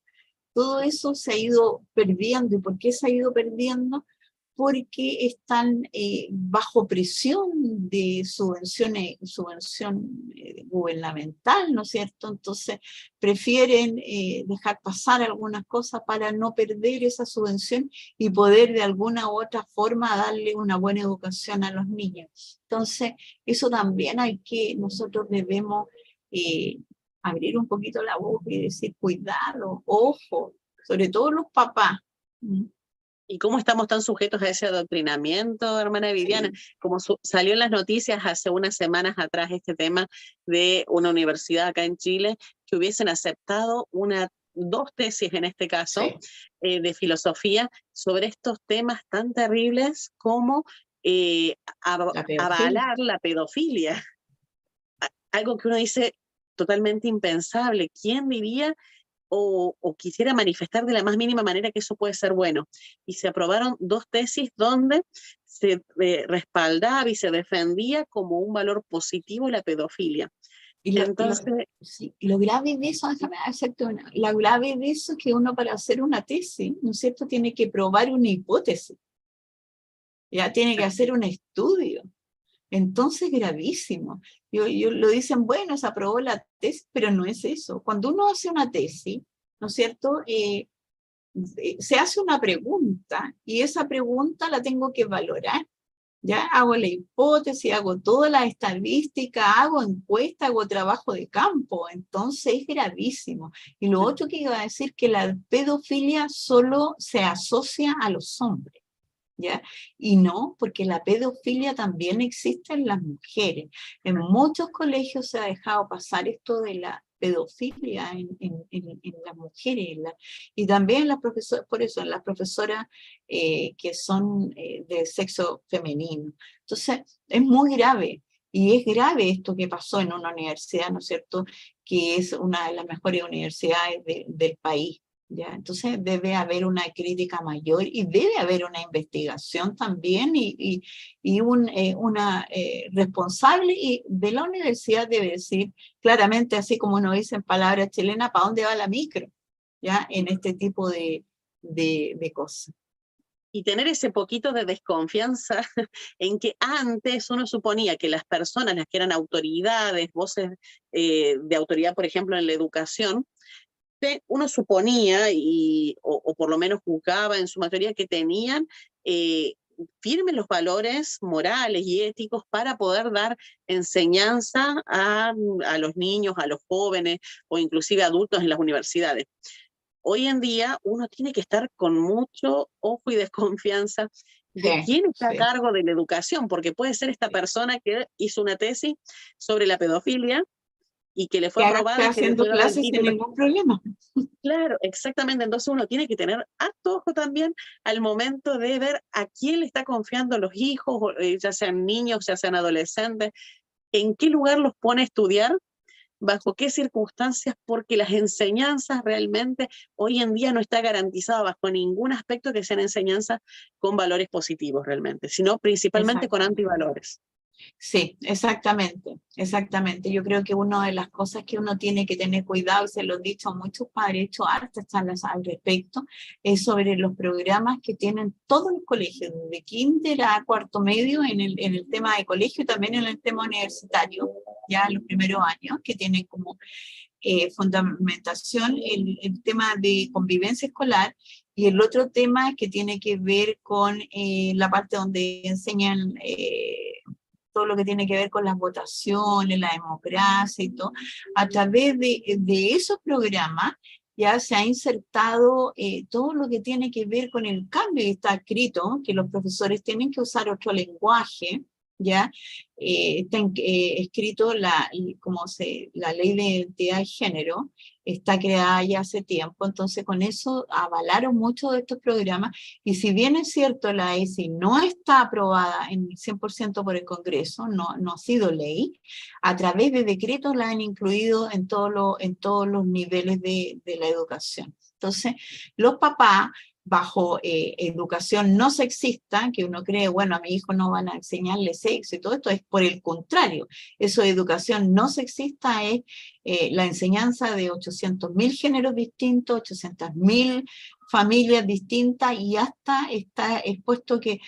Todo eso se ha ido perdiendo. ¿Y por qué se ha ido perdiendo? Porque están bajo presión de subvención gubernamental, ¿no es cierto? Entonces prefieren dejar pasar algunas cosas para no perder esa subvención y poder de alguna u otra forma darle una buena educación a los niños. Entonces, eso también nosotros debemos abrir un poquito la boca y decir, cuidado, ojo, sobre todo los papás. ¿Y cómo estamos tan sujetos a ese adoctrinamiento, hermana Viviana? Sí, Como salió en las noticias hace unas semanas atrás este tema de una universidad acá en Chile que hubiesen aceptado dos tesis en este caso sí. de filosofía sobre estos temas tan terribles como La pedofilia. avalar la pedofilia. Algo que uno dice totalmente impensable. ¿Quién diría o quisiera manifestar de la más mínima manera que eso puede ser bueno? Y se aprobaron dos tesis donde se respaldaba y se defendía como un valor positivo la pedofilia. Y Entonces, sí, lo grave de eso, déjame hacerte la grave de eso es que uno para hacer una tesis, ¿no es cierto?, tiene que probar una hipótesis, ya tiene que hacer un estudio. Entonces, gravísimo. Lo dicen, bueno, se aprobó la tesis, pero no es eso. Cuando uno hace una tesis, ¿no es cierto?, se hace una pregunta y esa pregunta la tengo que valorar. Ya hago la hipótesis, hago toda la estadística, hago encuesta, hago trabajo de campo. Entonces es gravísimo. Y lo otro que iba a decir, que la pedofilia solo se asocia a los hombres, ¿ya? Y no, porque la pedofilia también existe en las mujeres. En muchos colegios se ha dejado pasar esto de la pedofilia en las mujeres, y también las profesoras, por eso, en las profesoras que son de sexo femenino. Entonces, es muy grave. Y es grave esto que pasó en una universidad, ¿no es cierto?, que es una de las mejores universidades del país. ¿Ya? Entonces debe haber una crítica mayor y debe haber una investigación también una responsable y de la universidad debe decir claramente, así como uno dice en palabras chilenas, ¿para dónde va la micro? ¿Ya? En este tipo de cosas. y tener ese poquito de desconfianza en que antes uno suponía que las personas, las que eran autoridades, voces de autoridad, por ejemplo, en la educación, uno suponía, o por lo menos juzgaba en su mayoría, que tenían firmes los valores morales y éticos para poder dar enseñanza a los niños, a los jóvenes o inclusive adultos en las universidades. Hoy en día uno tiene que estar con mucho ojo y desconfianza de quién está a cargo de la educación, porque puede ser esta persona que hizo una tesis sobre la pedofilia y que le fue aprobada. Haciendo clases sin ningún problema. Claro, exactamente. Entonces uno tiene que tener harto ojo también al momento de ver a quién le está confiando los hijos, ya sean niños, ya sean adolescentes, en qué lugar los pone a estudiar, bajo qué circunstancias, porque las enseñanzas realmente hoy en día no está garantizada bajo ningún aspecto que sean enseñanzas con valores positivos realmente, sino principalmente con antivalores. Sí, exactamente, exactamente. Yo creo que una de las cosas que uno tiene que tener cuidado, y se lo he dicho a muchos padres, he hecho hartas charlas al respecto, es sobre los programas que tienen todos los colegios, desde kinder a cuarto medio, en el tema de colegio y también en el tema universitario, ya en los primeros años, que tienen como fundamentación el tema de convivencia escolar, y el otro tema que tiene que ver con la parte donde enseñan todo lo que tiene que ver con las votaciones, la democracia y todo. A través de esos programas ya se ha insertado todo lo que tiene que ver con el cambio, y está escrito que los profesores tienen que usar otro lenguaje, ¿ya? Está escrito la ley de identidad de género, está creada ya hace tiempo, entonces con eso avalaron muchos de estos programas, y si bien es cierto la ESI no está aprobada en 100% por el Congreso, no ha sido ley, a través de decretos la han incluido en todos los niveles de la educación. Entonces, los papás, bajo educación no sexista, que uno cree, bueno, a mi hijo no van a enseñarle sexo y todo esto, es por el contrario. Eso de educación no sexista es la enseñanza de 800.000 géneros distintos, 800.000 familias distintas, y hasta está expuesto que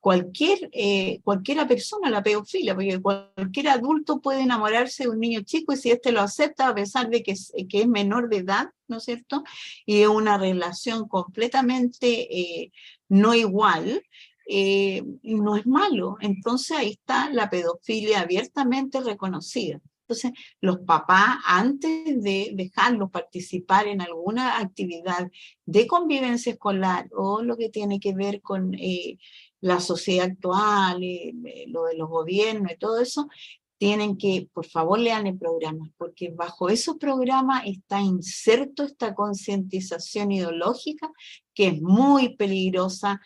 cualquiera persona, la pedofilia, porque cualquier adulto puede enamorarse de un niño chico, y si éste lo acepta a pesar de que es menor de edad, ¿no es cierto? Y es una relación completamente no igual, no es malo. Entonces ahí está la pedofilia abiertamente reconocida. Entonces, los papás, antes de dejarlos participar en alguna actividad de convivencia escolar o lo que tiene que ver con la sociedad actual, lo de los gobiernos y todo eso, tienen que, por favor, lean el programa, porque bajo esos programas está inserto esta concientización ideológica que es muy peligrosa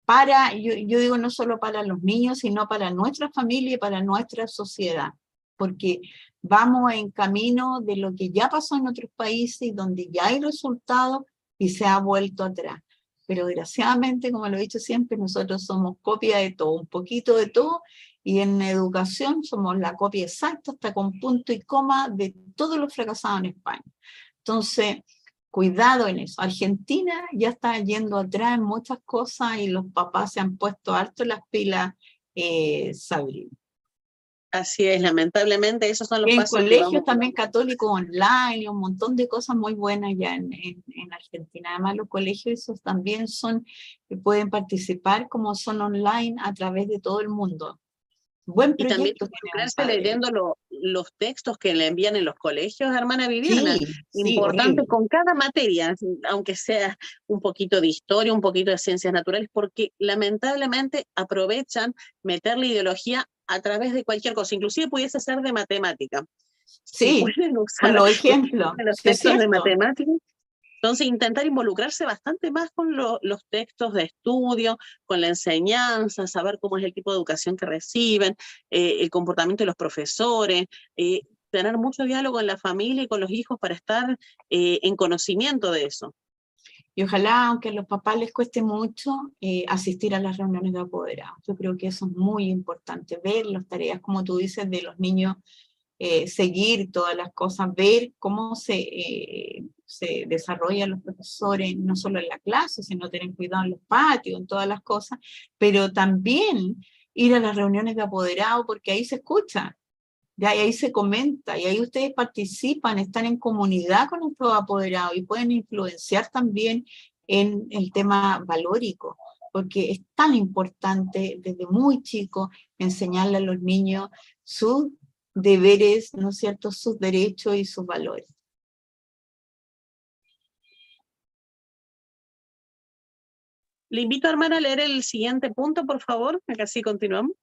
para, yo digo, no solo para los niños, sino para nuestra familia y para nuestra sociedad, porque vamos en camino de lo que ya pasó en otros países, donde ya hay resultados y se ha vuelto atrás. Pero desgraciadamente, como lo he dicho siempre, nosotros somos copia de todo, un poquito de todo, y en educación somos la copia exacta, hasta con punto y coma, de todos los fracasados en España. Entonces, cuidado en eso. Argentina ya está yendo atrás en muchas cosas, y los papás se han puesto harto las pilas, Sabrina. Así es, lamentablemente esos son los y en pasos colegios que vamos también católicos online, y un montón de cosas muy buenas ya en Argentina. Además, los colegios esos también pueden participar como son online a través de todo el mundo. Buen y también proyecto involucrarse leyendo los textos que le envían en los colegios, hermana Viviana. Sí, Importante horrible. con cada materia, aunque sea un poquito de historia, un poquito de ciencias naturales, porque lamentablemente aprovechan meterle ideología a través de cualquier cosa, inclusive pudiese ser de matemática. Si Sí, pueden con usar los ejemplos, los sí es textos de cierto. matemática, entonces, intentar involucrarse bastante más con los textos de estudio, con la enseñanza, saber cómo es el tipo de educación que reciben, el comportamiento de los profesores, tener mucho diálogo en la familia y con los hijos para estar en conocimiento de eso. Y ojalá, aunque a los papás les cueste mucho, asistir a las reuniones de apoderados. Yo creo que eso es muy importante, ver las tareas, como tú dices, de los niños, seguir todas las cosas, ver cómo se desarrollan los profesores, no solo en la clase, sino tener cuidado en los patios, en todas las cosas, pero también ir a las reuniones de apoderados, porque ahí se escucha, ya, y ahí se comenta, y ahí ustedes participan, están en comunidad con estos apoderados y pueden influenciar también en el tema valórico, porque es tan importante desde muy chico enseñarle a los niños sus deberes, ¿no es cierto?, sus derechos y sus valores. Le invito a hermana a leer el siguiente punto, por favor, que así continuamos.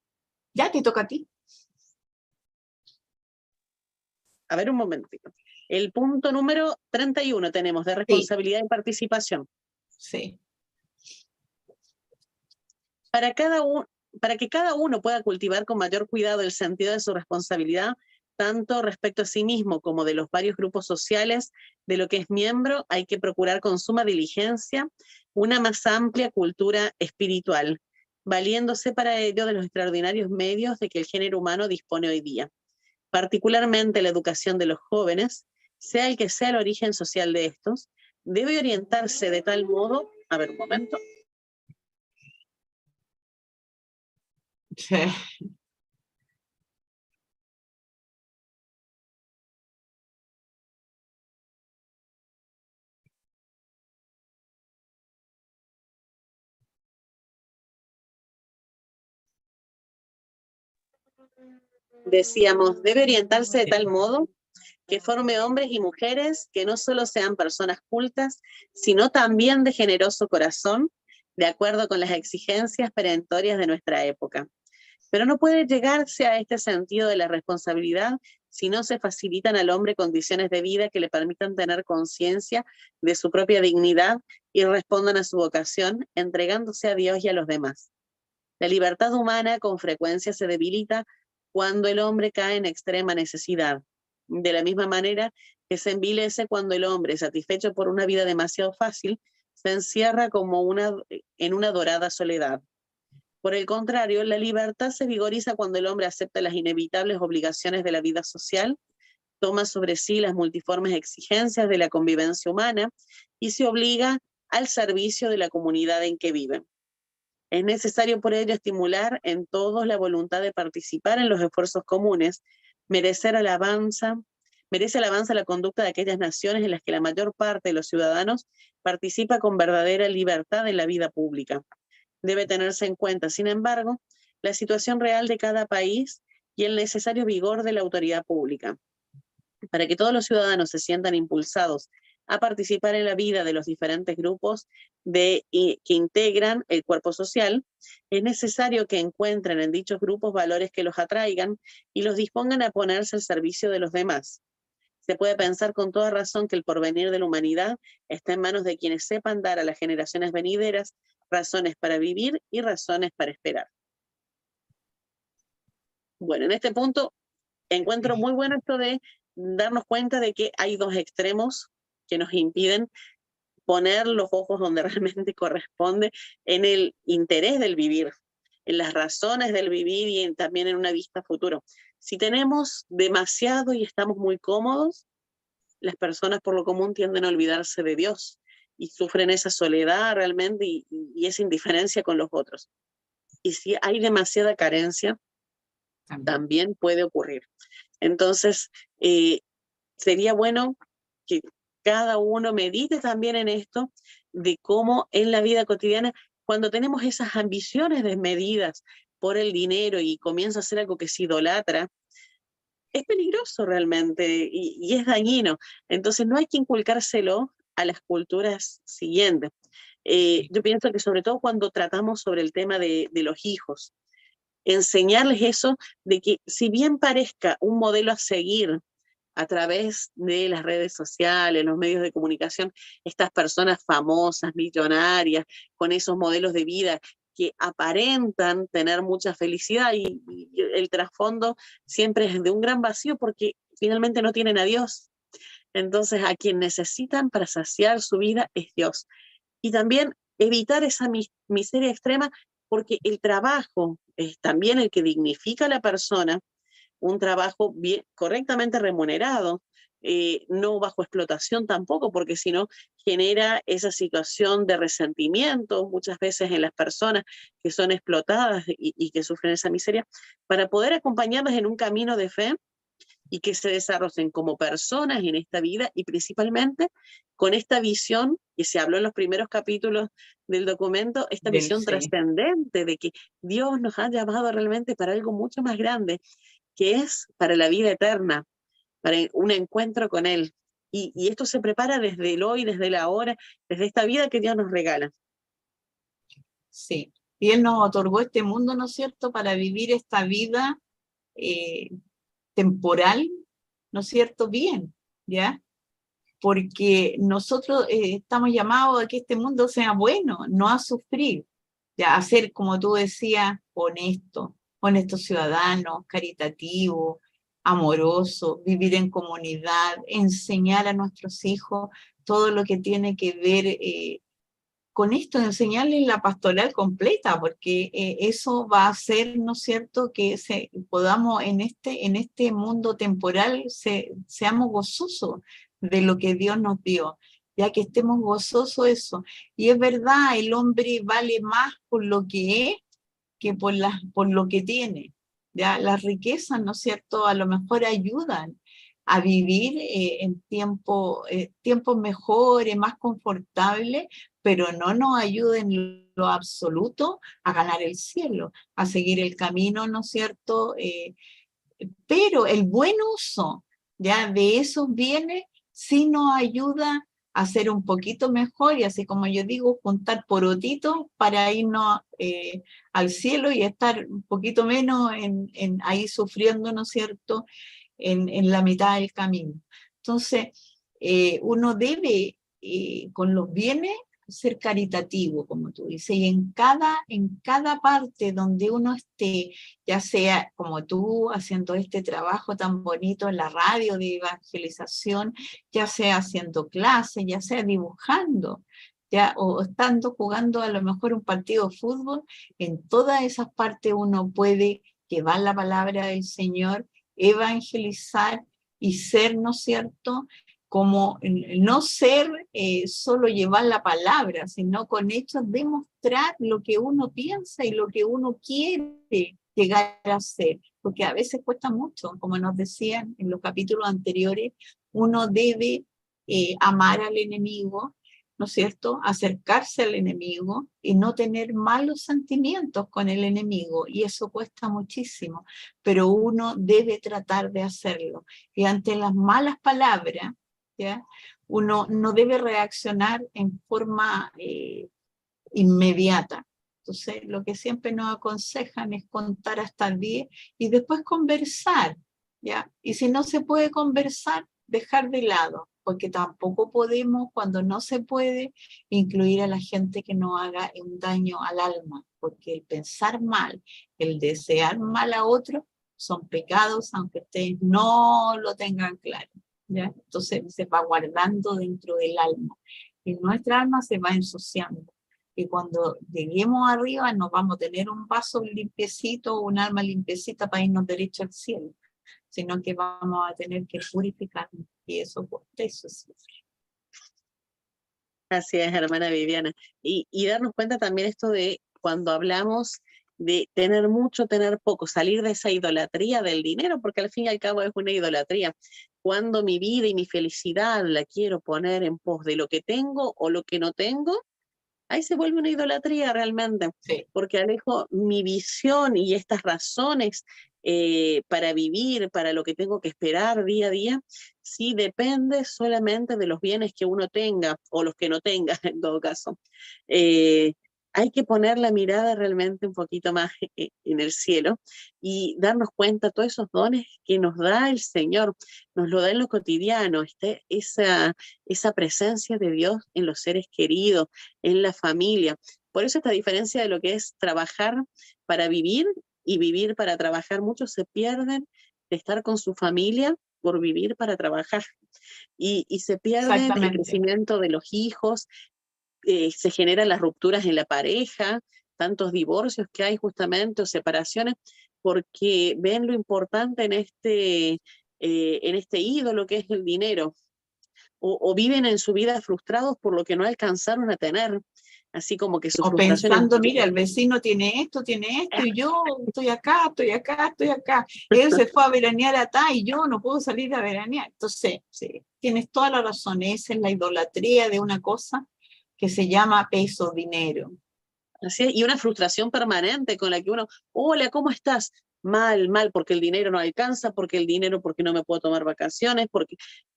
Ya te toca a ti. A ver, un momentito. El punto número 31 tenemos, de responsabilidad y participación. Sí. Para que cada uno pueda cultivar con mayor cuidado el sentido de su responsabilidad, tanto respecto a sí mismo como de los varios grupos sociales de lo que es miembro, hay que procurar con suma diligencia una más amplia cultura espiritual, valiéndose para ello de los extraordinarios medios de que el género humano dispone hoy día. Particularmente la educación de los jóvenes, sea el que sea el origen social de estos, debe orientarse de tal modo, a ver un momento. Sí. Decíamos, debe orientarse de tal modo que forme hombres y mujeres que no solo sean personas cultas, sino también de generoso corazón, de acuerdo con las exigencias perentorias de nuestra época. Pero no puede llegarse a este sentido de la responsabilidad si no se facilitan al hombre condiciones de vida que le permitan tener conciencia de su propia dignidad y respondan a su vocación, entregándose a Dios y a los demás. La libertad humana con frecuencia se debilita cuando el hombre cae en extrema necesidad. De la misma manera que se envilece cuando el hombre, satisfecho por una vida demasiado fácil, se encierra como en una dorada soledad. Por el contrario, la libertad se vigoriza cuando el hombre acepta las inevitables obligaciones de la vida social, toma sobre sí las multiformes exigencias de la convivencia humana y se obliga al servicio de la comunidad en que vive. Es necesario por ello estimular en todos la voluntad de participar en los esfuerzos comunes, merece alabanza la conducta de aquellas naciones en las que la mayor parte de los ciudadanos participa con verdadera libertad en la vida pública. Debe tenerse en cuenta, sin embargo, la situación real de cada país y el necesario vigor de la autoridad pública. Para que todos los ciudadanos se sientan impulsados a participar en la vida de los diferentes grupos que integran el cuerpo social, es necesario que encuentren en dichos grupos valores que los atraigan y los dispongan a ponerse al servicio de los demás. Se puede pensar con toda razón que el porvenir de la humanidad está en manos de quienes sepan dar a las generaciones venideras razones para vivir y razones para esperar. Bueno, en este punto encuentro muy bueno esto de darnos cuenta de que hay dos extremos que nos impiden poner los ojos donde realmente corresponde en el interés del vivir, en las razones del vivir y también en una vista a futuro. Si tenemos demasiado y estamos muy cómodos, las personas por lo común tienden a olvidarse de Dios y sufren esa soledad realmente y esa indiferencia con los otros. Y si hay demasiada carencia, también puede ocurrir. Entonces, sería bueno que cada uno medite también en esto, de cómo en la vida cotidiana, cuando tenemos esas ambiciones desmedidas por el dinero y comienza a ser algo que se idolatra, es peligroso realmente y es dañino. Entonces no hay que inculcárselo a las culturas siguientes. Yo pienso que sobre todo cuando tratamos sobre el tema de los hijos, enseñarles eso de que si bien parezca un modelo a seguir a través de las redes sociales, los medios de comunicación, estas personas famosas, millonarias, con esos modelos de vida que aparentan tener mucha felicidad y el trasfondo siempre es de un gran vacío porque finalmente no tienen a Dios. Entonces a quien necesitan para saciar su vida es Dios. Y también evitar esa miseria extrema porque el trabajo es también el que dignifica a la persona, un trabajo bien, correctamente remunerado, no bajo explotación tampoco, porque si no genera esa situación de resentimiento muchas veces en las personas que son explotadas y que sufren esa miseria, para poder acompañarlas en un camino de fe y que se desarrollen como personas en esta vida y principalmente con esta visión que se habló en los primeros capítulos del documento, esta visión Sí, trascendente de que Dios nos ha llamado realmente para algo mucho más grande, que es para la vida eterna, para un encuentro con Él. Y esto se prepara desde el hoy, desde la hora, desde esta vida que Dios nos regala. sí. Y Él nos otorgó este mundo, ¿no es cierto?, para vivir esta vida eh, temporal, ¿no es cierto?, bien, ¿ya? Porque nosotros estamos llamados a que este mundo sea bueno, no a sufrir, ya, a ser, como tú decías, honestos ciudadanos, caritativos, amorosos, vivir en comunidad, enseñar a nuestros hijos todo lo que tiene que ver con esto, enseñarles la pastoral completa, porque eso va a hacer, ¿no es cierto?, que podamos en este mundo temporal seamos gozosos de lo que Dios nos dio, ya que estemos gozosos eso. Y es verdad, el hombre vale más por lo que es que por lo que tiene. Ya las riquezas, ¿no es cierto?, a lo mejor ayudan a vivir en tiempos mejores, más confortables, pero no nos ayuda en lo absoluto a ganar el cielo, a seguir el camino, ¿no es cierto? Pero el buen uso ya de esos bienes sí nos ayuda a ser un poquito mejor y así como yo digo, juntar porotitos para irnos al cielo y estar un poquito menos ahí sufriendo, ¿no es cierto?, en la mitad del camino. Entonces, uno debe, con los bienes, ser caritativo, como tú dices, y en cada parte donde uno esté, ya sea como tú haciendo este trabajo tan bonito en la radio de evangelización, ya sea haciendo clases, ya sea dibujando, ya, o estando jugando a lo mejor un partido de fútbol, en todas esas partes uno puede llevar la palabra del Señor, evangelizar y ser, ¿no es cierto?, como no ser solo llevar la palabra, sino con hechos demostrar lo que uno piensa y lo que uno quiere llegar a ser, porque a veces cuesta mucho, como nos decían en los capítulos anteriores, uno debe amar al enemigo, ¿no es cierto?, acercarse al enemigo y no tener malos sentimientos con el enemigo, y eso cuesta muchísimo, pero uno debe tratar de hacerlo, y ante las malas palabras, ¿ya?, uno no debe reaccionar en forma inmediata. Entonces, lo que siempre nos aconsejan es contar hasta 10 y después conversar, ¿ya? Y si no se puede conversar, dejar de lado, porque tampoco podemos, cuando no se puede, incluir a la gente que nos haga un daño al alma, porque el pensar mal, el desear mal a otro, son pecados, aunque ustedes no lo tengan claro, ¿ya? Entonces se va guardando dentro del alma y nuestra alma se va ensuciando. Y cuando lleguemos arriba nos vamos a tener un vaso limpiecito, un alma limpiecita para irnos derecho al cielo, sino que vamos a tener que purificarnos y eso por eso sufre. Así es, hermana Viviana. Y darnos cuenta también esto de cuando hablamos de tener mucho, tener poco, salir de esa idolatría del dinero, porque al fin y al cabo es una idolatría. Cuando mi vida y mi felicidad la quiero poner en pos de lo que tengo o lo que no tengo, ahí se vuelve una idolatría realmente, Sí, porque alejo mi visión y estas razones para vivir, para lo que tengo que esperar día a día, sí depende solamente de los bienes que uno tenga o los que no tenga en todo caso. Eh, Hay que poner la mirada realmente un poquito más en el cielo y darnos cuenta de todos esos dones que nos da el Señor, nos lo da en lo cotidiano, esa presencia de Dios en los seres queridos, en la familia. Por eso esta diferencia de lo que es trabajar para vivir y vivir para trabajar, muchos se pierden de estar con su familia por vivir para trabajar y se pierden el exactamente. crecimiento de los hijos, se generan las rupturas en la pareja, tantos divorcios que hay justamente o separaciones, porque ven lo importante en este ídolo que es el dinero, o viven en su vida frustrados por lo que no alcanzaron a tener, así como que su O frustración pensando, mira, el vecino tiene esto, y yo estoy acá, estoy acá, estoy acá. Él se fue a veranear acá y yo no puedo salir a veranear. Entonces, sí, tienes toda la razón. Esa es la idolatría de una cosa que se llama peso, dinero. Así es, y una frustración permanente con la que uno, hola, ¿cómo estás? Mal, mal, porque el dinero no alcanza, porque no me puedo tomar vacaciones,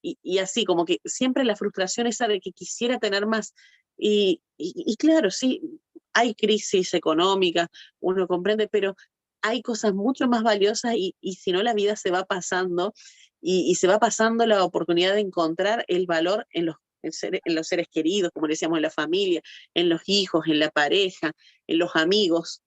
y así, como que siempre la frustración esa de que quisiera tener más. Y claro, sí, hay crisis económica, uno comprende, pero hay cosas mucho más valiosas y si no la vida se va pasando y se va pasando la oportunidad de encontrar el valor en los seres queridos, como decíamos, en la familia, en los hijos, en la pareja, en los amigos,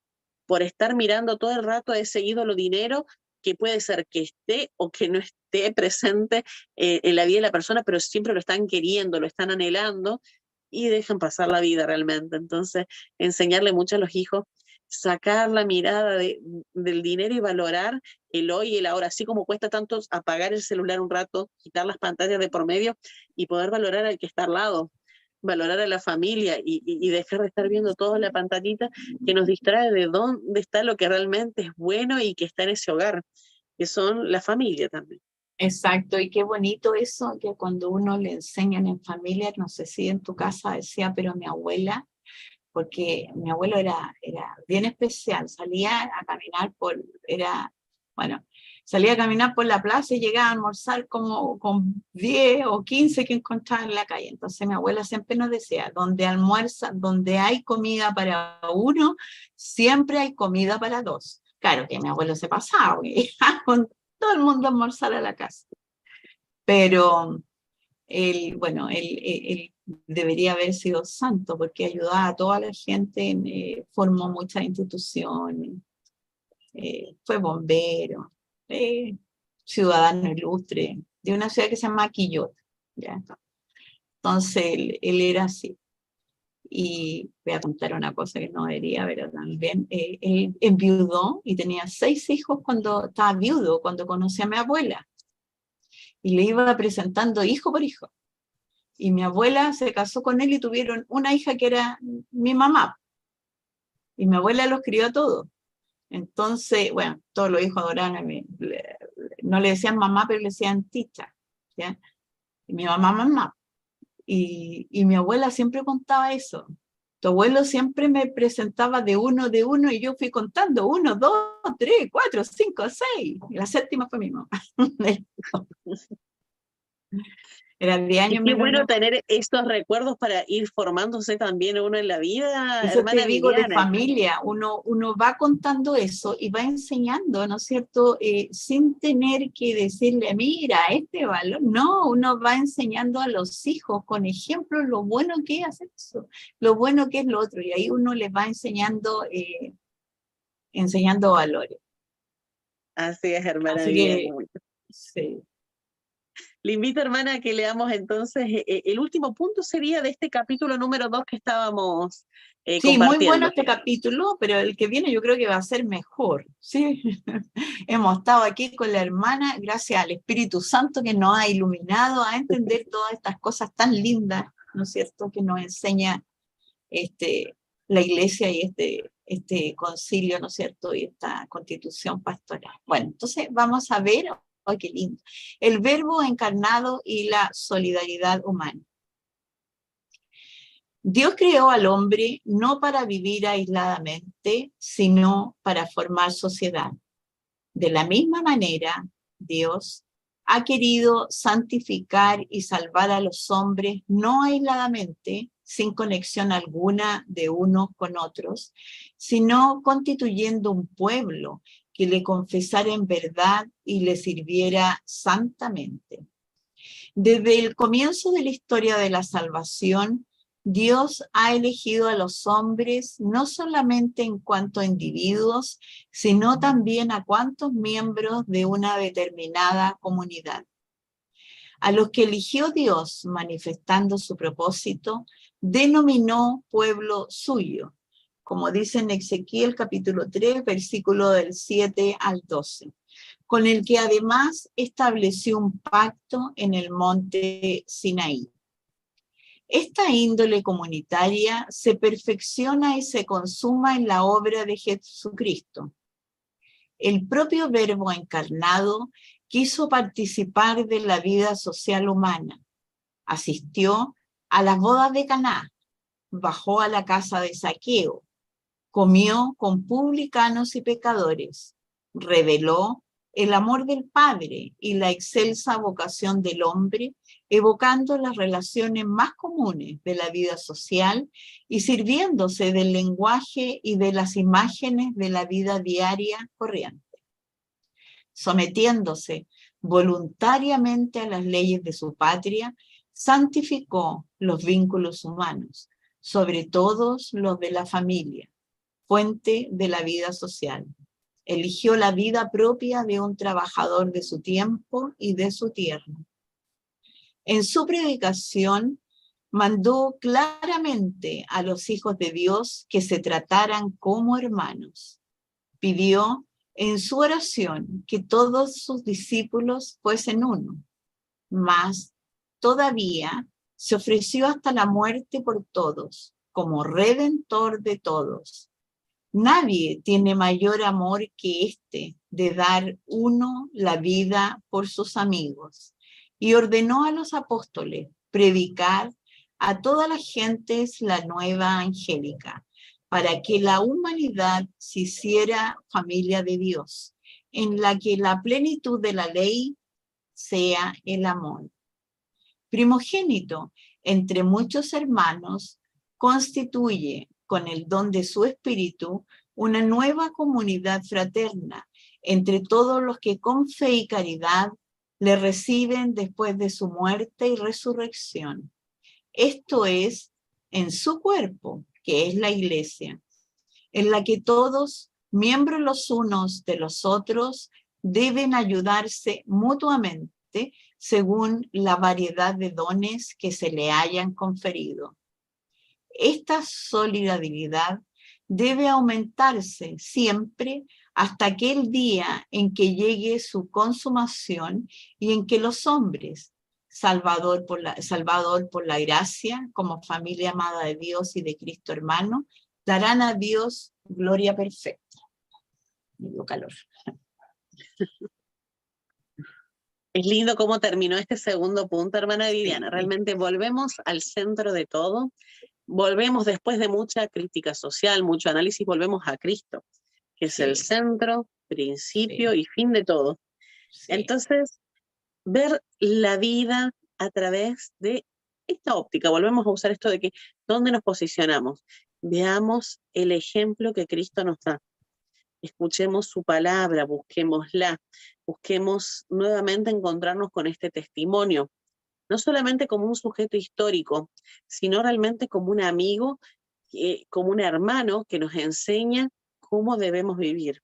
por estar mirando todo el rato a ese ídolo dinero que puede ser que esté o que no esté presente en la vida de la persona, pero siempre lo están queriendo, lo están anhelando y dejan pasar la vida realmente. Entonces, enseñarle mucho a los hijos, sacar la mirada del dinero y valorar el hoy y el ahora, así como cuesta tanto apagar el celular un rato, quitar las pantallas de por medio y poder valorar al que está al lado, valorar a la familia y dejar de estar viendo toda la pantallita que nos distrae de dónde está lo que realmente es bueno y que está en ese hogar, que son la familia también. Exacto, y qué bonito eso, que cuando uno le enseñan en familia, no sé si en tu casa decía, pero mi abuela, porque mi abuelo era bien especial, salía a caminar salía a caminar por la plaza y llegaba a almorzar como con 10 o 15 que encontraba en la calle. Entonces mi abuela siempre nos decía, donde hay comida para uno, siempre hay comida para dos. Claro que mi abuelo se pasaba, y con todo el mundo a almorzar a la casa. Pero él debería haber sido santo porque ayudaba a toda la gente, formó muchas instituciones, fue bombero, ciudadano ilustre de una ciudad que se llama Quillota, ¿ya? Entonces él era así. Y voy a contar una cosa que no debería, pero también él enviudó y tenía 6 hijos cuando estaba viudo, cuando conocí a mi abuela. Y le iba presentando hijo por hijo. Y mi abuela se casó con él y tuvieron una hija que era mi mamá. Y mi abuela los crió a todos. Entonces, bueno, todos los hijos adoraban no le decían mamá, pero le decían tita, ¿ya? Y mi mamá. Y mi abuela siempre contaba eso. Tu abuelo siempre me presentaba de uno, y yo fui contando 1, 2, 3, 4, 5, 6. Y la 7ª fue mi mamá. Era 10 Y años qué menos mi bueno abuela. tener estos recuerdos para ir formándose también uno en la vida, Eso te hermana digo de Viviana. familia, uno va contando eso y va enseñando, ¿no es cierto? Sin tener que decirle, mira, este valor. No, uno va enseñando a los hijos con ejemplos lo bueno que es hacer eso, lo bueno que es lo otro, y ahí uno les va enseñando valores. Así es, hermana Así Viviana. que, sí. Le invito, hermana, a que leamos entonces el último punto sería de este capítulo número 2 que estábamos Sí, muy bueno compartiendo. este capítulo, pero el que viene yo creo que va a ser mejor, ¿sí? Hemos estado aquí con la hermana, gracias al Espíritu Santo que nos ha iluminado a entender todas estas cosas tan lindas, ¿no es cierto?, que nos enseña la iglesia y este concilio, ¿no es cierto?, y esta constitución pastoral. Bueno, entonces vamos a ver, ¡ay, qué lindo!, el verbo encarnado y la solidaridad humana. Dios creó al hombre no para vivir aisladamente, sino para formar sociedad. De la misma manera, Dios ha querido santificar y salvar a los hombres no aisladamente, sin conexión alguna de unos con otros, sino constituyendo un pueblo que le confesara en verdad y le sirviera santamente. Desde el comienzo de la historia de la salvación, Dios ha elegido a los hombres no solamente en cuanto a individuos, sino también a cuantos miembros de una determinada comunidad. A los que eligió Dios manifestando su propósito, denominó pueblo suyo, como dice en Ezequiel capítulo 3, versículo del 7 al 12. con el que además estableció un pacto en el monte Sinaí. Esta índole comunitaria se perfecciona y se consuma en la obra de Jesucristo. El propio Verbo encarnado quiso participar de la vida social humana. Asistió a las bodas de Caná, bajó a la casa de Zaqueo, comió con publicanos y pecadores, reveló el amor del Padre y la excelsa vocación del hombre, evocando las relaciones más comunes de la vida social y sirviéndose del lenguaje y de las imágenes de la vida diaria corriente. Sometiéndose voluntariamente a las leyes de su patria, santificó los vínculos humanos, sobre todos los de la familia, fuente de la vida social. Eligió la vida propia de un trabajador de su tiempo y de su tierra. En su predicación mandó claramente a los hijos de Dios que se trataran como hermanos. Pidió en su oración que todos sus discípulos fuesen uno, mas todavía se ofreció hasta la muerte por todos, como redentor de todos. Nadie tiene mayor amor que este de dar uno la vida por sus amigos. Y ordenó a los apóstoles predicar a todas las gentes la nueva angélica, para que la humanidad se hiciera familia de Dios, en la que la plenitud de la ley sea el amor. Primogénito entre muchos hermanos, constituye con el don de su espíritu una nueva comunidad fraterna entre todos los que con fe y caridad le reciben después de su muerte y resurrección. Esto es, en su cuerpo, que es la Iglesia, en la que todos, miembros los unos de los otros, deben ayudarse mutuamente según la variedad de dones que se le hayan conferido. Esta solidaridad debe aumentarse siempre hasta aquel día en que llegue su consumación y en que los hombres, salvador por la gracia, como familia amada de Dios y de Cristo hermano, darán a Dios gloria perfecta. Me dio calor. Es lindo cómo terminó este segundo punto, hermana Viviana. Realmente volvemos al centro de todo. Volvemos después de mucha crítica social, mucho análisis, volvemos a Cristo, que es el centro, principio y fin de todo. Entonces, ver la vida a través de esta óptica, volvemos a usar esto de que, ¿dónde nos posicionamos? Veamos el ejemplo que Cristo nos da. Escuchemos su palabra, busquémosla, busquemos nuevamente encontrarnos con este testimonio, no solamente como un sujeto histórico, sino realmente como un amigo, como un hermano que nos enseña cómo debemos vivir,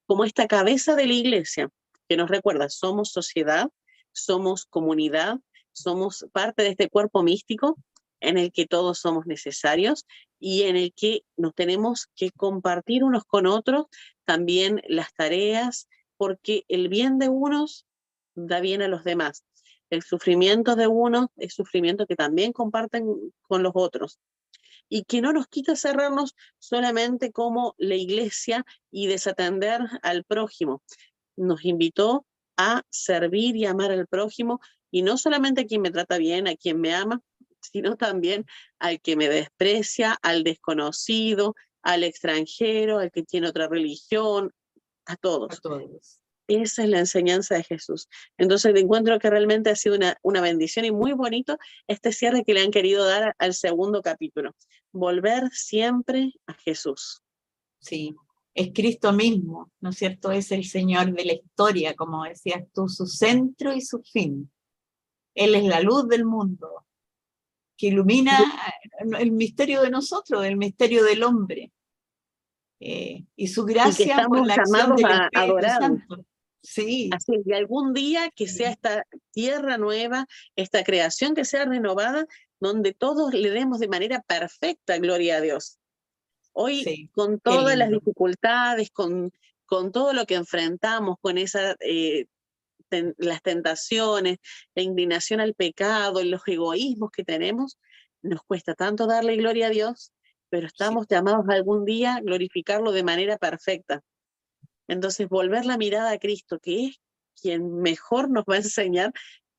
como esta cabeza de la iglesia que nos recuerda, somos sociedad, somos comunidad, somos parte de este cuerpo místico en el que todos somos necesarios y en el que nos tenemos que compartir unos con otros también las tareas, porque el bien de unos da bien a los demás. El sufrimiento de unos es sufrimiento que también comparten con los otros. Y que no nos quita cerrarnos solamente como la iglesia y desatender al prójimo. Nos invitó a servir y amar al prójimo, y no solamente a quien me trata bien, a quien me ama, sino también al que me desprecia, al desconocido, al extranjero, al que tiene otra religión, a todos. A todos. Esa es la enseñanza de Jesús. Entonces encuentro que realmente ha sido una bendición y muy bonito este cierre que le han querido dar al segundo capítulo. Volver siempre a Jesús. Sí, es Cristo mismo, ¿no es cierto? Es el Señor de la historia, como decías tú, su centro y su fin. Él es la luz del mundo, que ilumina el misterio de nosotros, el misterio del hombre. Y su gracia por la acción del Espíritu Santo. Sí. Así es, y algún día que sea esta tierra nueva, esta creación que sea renovada, donde todos le demos de manera perfecta gloria a Dios. Hoy, con todas las dificultades, con con todo lo que enfrentamos, con esa, las tentaciones, la indignación al pecado, los egoísmos que tenemos, nos cuesta tanto darle gloria a Dios, pero Sí, estamos llamados algún día a glorificarlo de manera perfecta. Entonces, volver la mirada a Cristo, que es quien mejor nos va a enseñar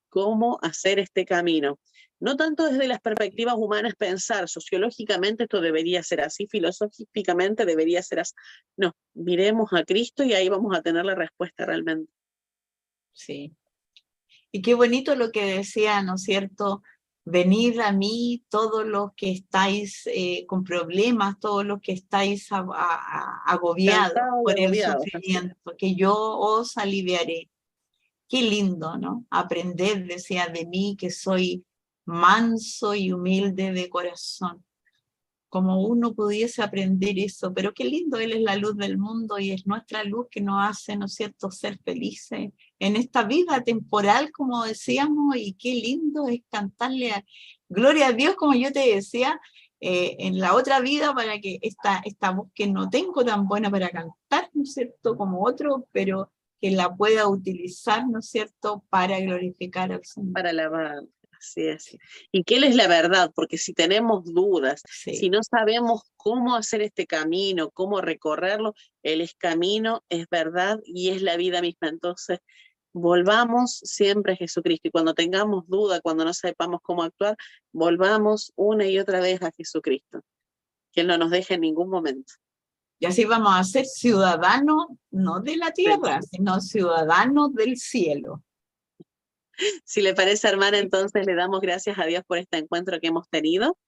cómo hacer este camino. No tanto desde las perspectivas humanas pensar, sociológicamente esto debería ser así, filosóficamente debería ser así. No, miremos a Cristo y ahí vamos a tener la respuesta realmente. sí. Y qué bonito lo que decía, ¿no es cierto? Venid a mí todos los que estáis con problemas, todos los que estáis agobiados Cansados y por el agobiados, así. sufrimiento, que yo os aliviaré. Qué lindo, ¿no? Aprender, decía, de mí que soy manso y humilde de corazón. Como uno pudiese aprender eso, pero qué lindo, Él es la luz del mundo y es nuestra luz que nos hace, ¿no es cierto?, ser felices en esta vida temporal, como decíamos, y qué lindo es cantarle gloria a Dios, como yo te decía, en la otra vida, para que esta voz que no tengo tan buena para cantar, ¿no es cierto?, como otro, pero que la pueda utilizar, ¿no es cierto?, para glorificar al Señor. Para alabar, así es. Y que Él es la verdad, porque si tenemos dudas, Sí. si no sabemos cómo hacer este camino, cómo recorrerlo, Él es camino, es verdad y es la vida misma. Entonces, volvamos siempre a Jesucristo. Y cuando tengamos duda, cuando no sepamos cómo actuar, volvamos una y otra vez a Jesucristo. Que Él no nos deje en ningún momento. Y así vamos a ser ciudadanos, no de la tierra, sino ciudadanos del cielo. Si le parece, hermana, entonces le damos gracias a Dios por este encuentro que hemos tenido,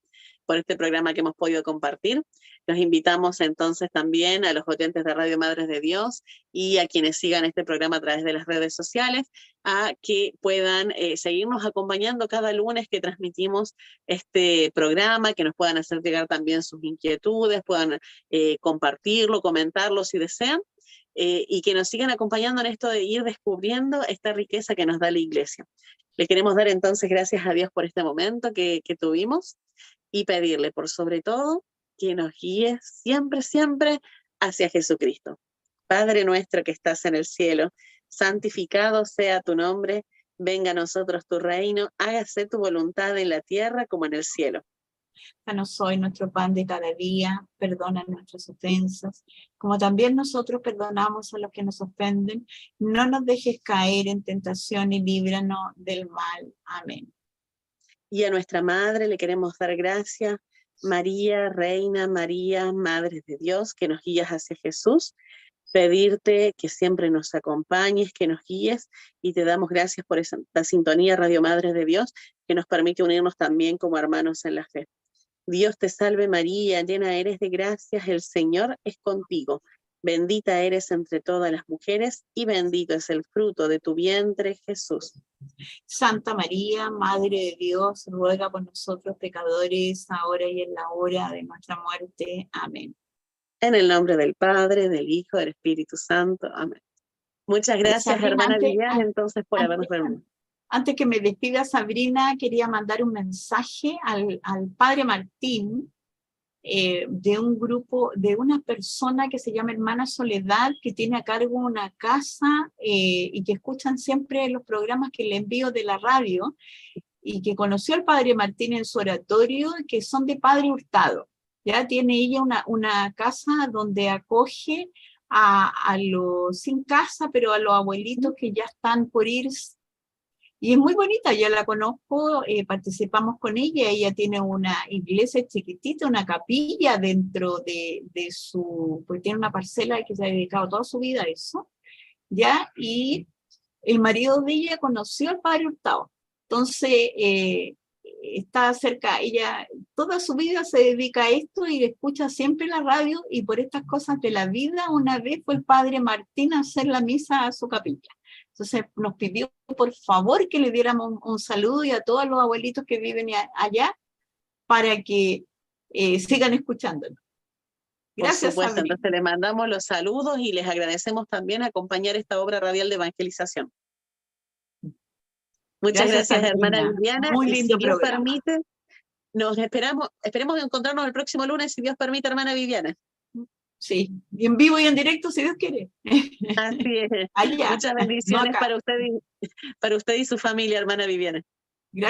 por este programa que hemos podido compartir. Los invitamos entonces también a los oyentes de Radio Madres de Dios y a quienes sigan este programa a través de las redes sociales, a que puedan seguirnos acompañando cada lunes que transmitimos este programa, que nos puedan hacer llegar también sus inquietudes, puedan compartirlo, comentarlo si desean. Y que nos sigan acompañando en esto de ir descubriendo esta riqueza que nos da la Iglesia. Le queremos dar entonces gracias a Dios por este momento que tuvimos y pedirle por sobre todo que nos guíe siempre, siempre hacia Jesucristo. Padre nuestro que estás en el cielo, santificado sea tu nombre, venga a nosotros tu reino, hágase tu voluntad en la tierra como en el cielo. Danos hoy nuestro pan de cada día, perdona nuestras ofensas, como también nosotros perdonamos a los que nos ofenden. No nos dejes caer en tentación y líbranos del mal. Amén. Y a nuestra Madre le queremos dar gracias, María, Reina, María, Madre de Dios, que nos guías hacia Jesús, pedirte que siempre nos acompañes, que nos guíes, y te damos gracias por esta sintonía Radio Madre de Dios, que nos permite unirnos también como hermanos en la fe. Dios te salve María, llena eres de gracias, el Señor es contigo. Bendita eres entre todas las mujeres y bendito es el fruto de tu vientre, Jesús. Santa María, Madre de Dios, ruega por nosotros pecadores, ahora y en la hora de nuestra muerte. Amén. En el nombre del Padre, del Hijo, del Espíritu Santo. Amén. Muchas gracias, Sabrina, hermana Viviana, entonces, por habernos reunido. Antes que me despida, Sabrina, quería mandar un mensaje al Padre Martín, de un grupo, de una persona que se llama Hermana Soledad, que tiene a cargo una casa y que escuchan siempre los programas que le envío de la radio, y que conoció al Padre Martín en su oratorio, que son de Padre Hurtado. Ya tiene ella una casa donde acoge a los sin casa, pero a los abuelitos que ya están por irse. Y es muy bonita, ya la conozco, participamos con ella tiene una iglesia chiquitita, una capilla dentro de su, pues tiene una parcela que se ha dedicado toda su vida a eso, ¿ya? Y el marido de ella conoció al Padre Hurtado, entonces está cerca, ella toda su vida se dedica a esto y escucha siempre la radio, y por estas cosas de la vida, una vez fue el Padre Martín a hacer la misa a su capilla. Entonces nos pidió por favor que le diéramos un saludo, y a todos los abuelitos que viven allá, para que sigan escuchándonos. Gracias, Por supuesto, Sabrina. entonces le mandamos los saludos y les agradecemos también acompañar esta obra radial de evangelización. Muchas gracias, hermana Viviana. Muy y lindo si Dios programa. permite, esperemos encontrarnos el próximo lunes, si Dios permite, hermana Viviana. Sí, y en vivo y en directo, si Dios quiere. Así es. Allá, Muchas no bendiciones acá. para usted y su familia, hermana Viviana.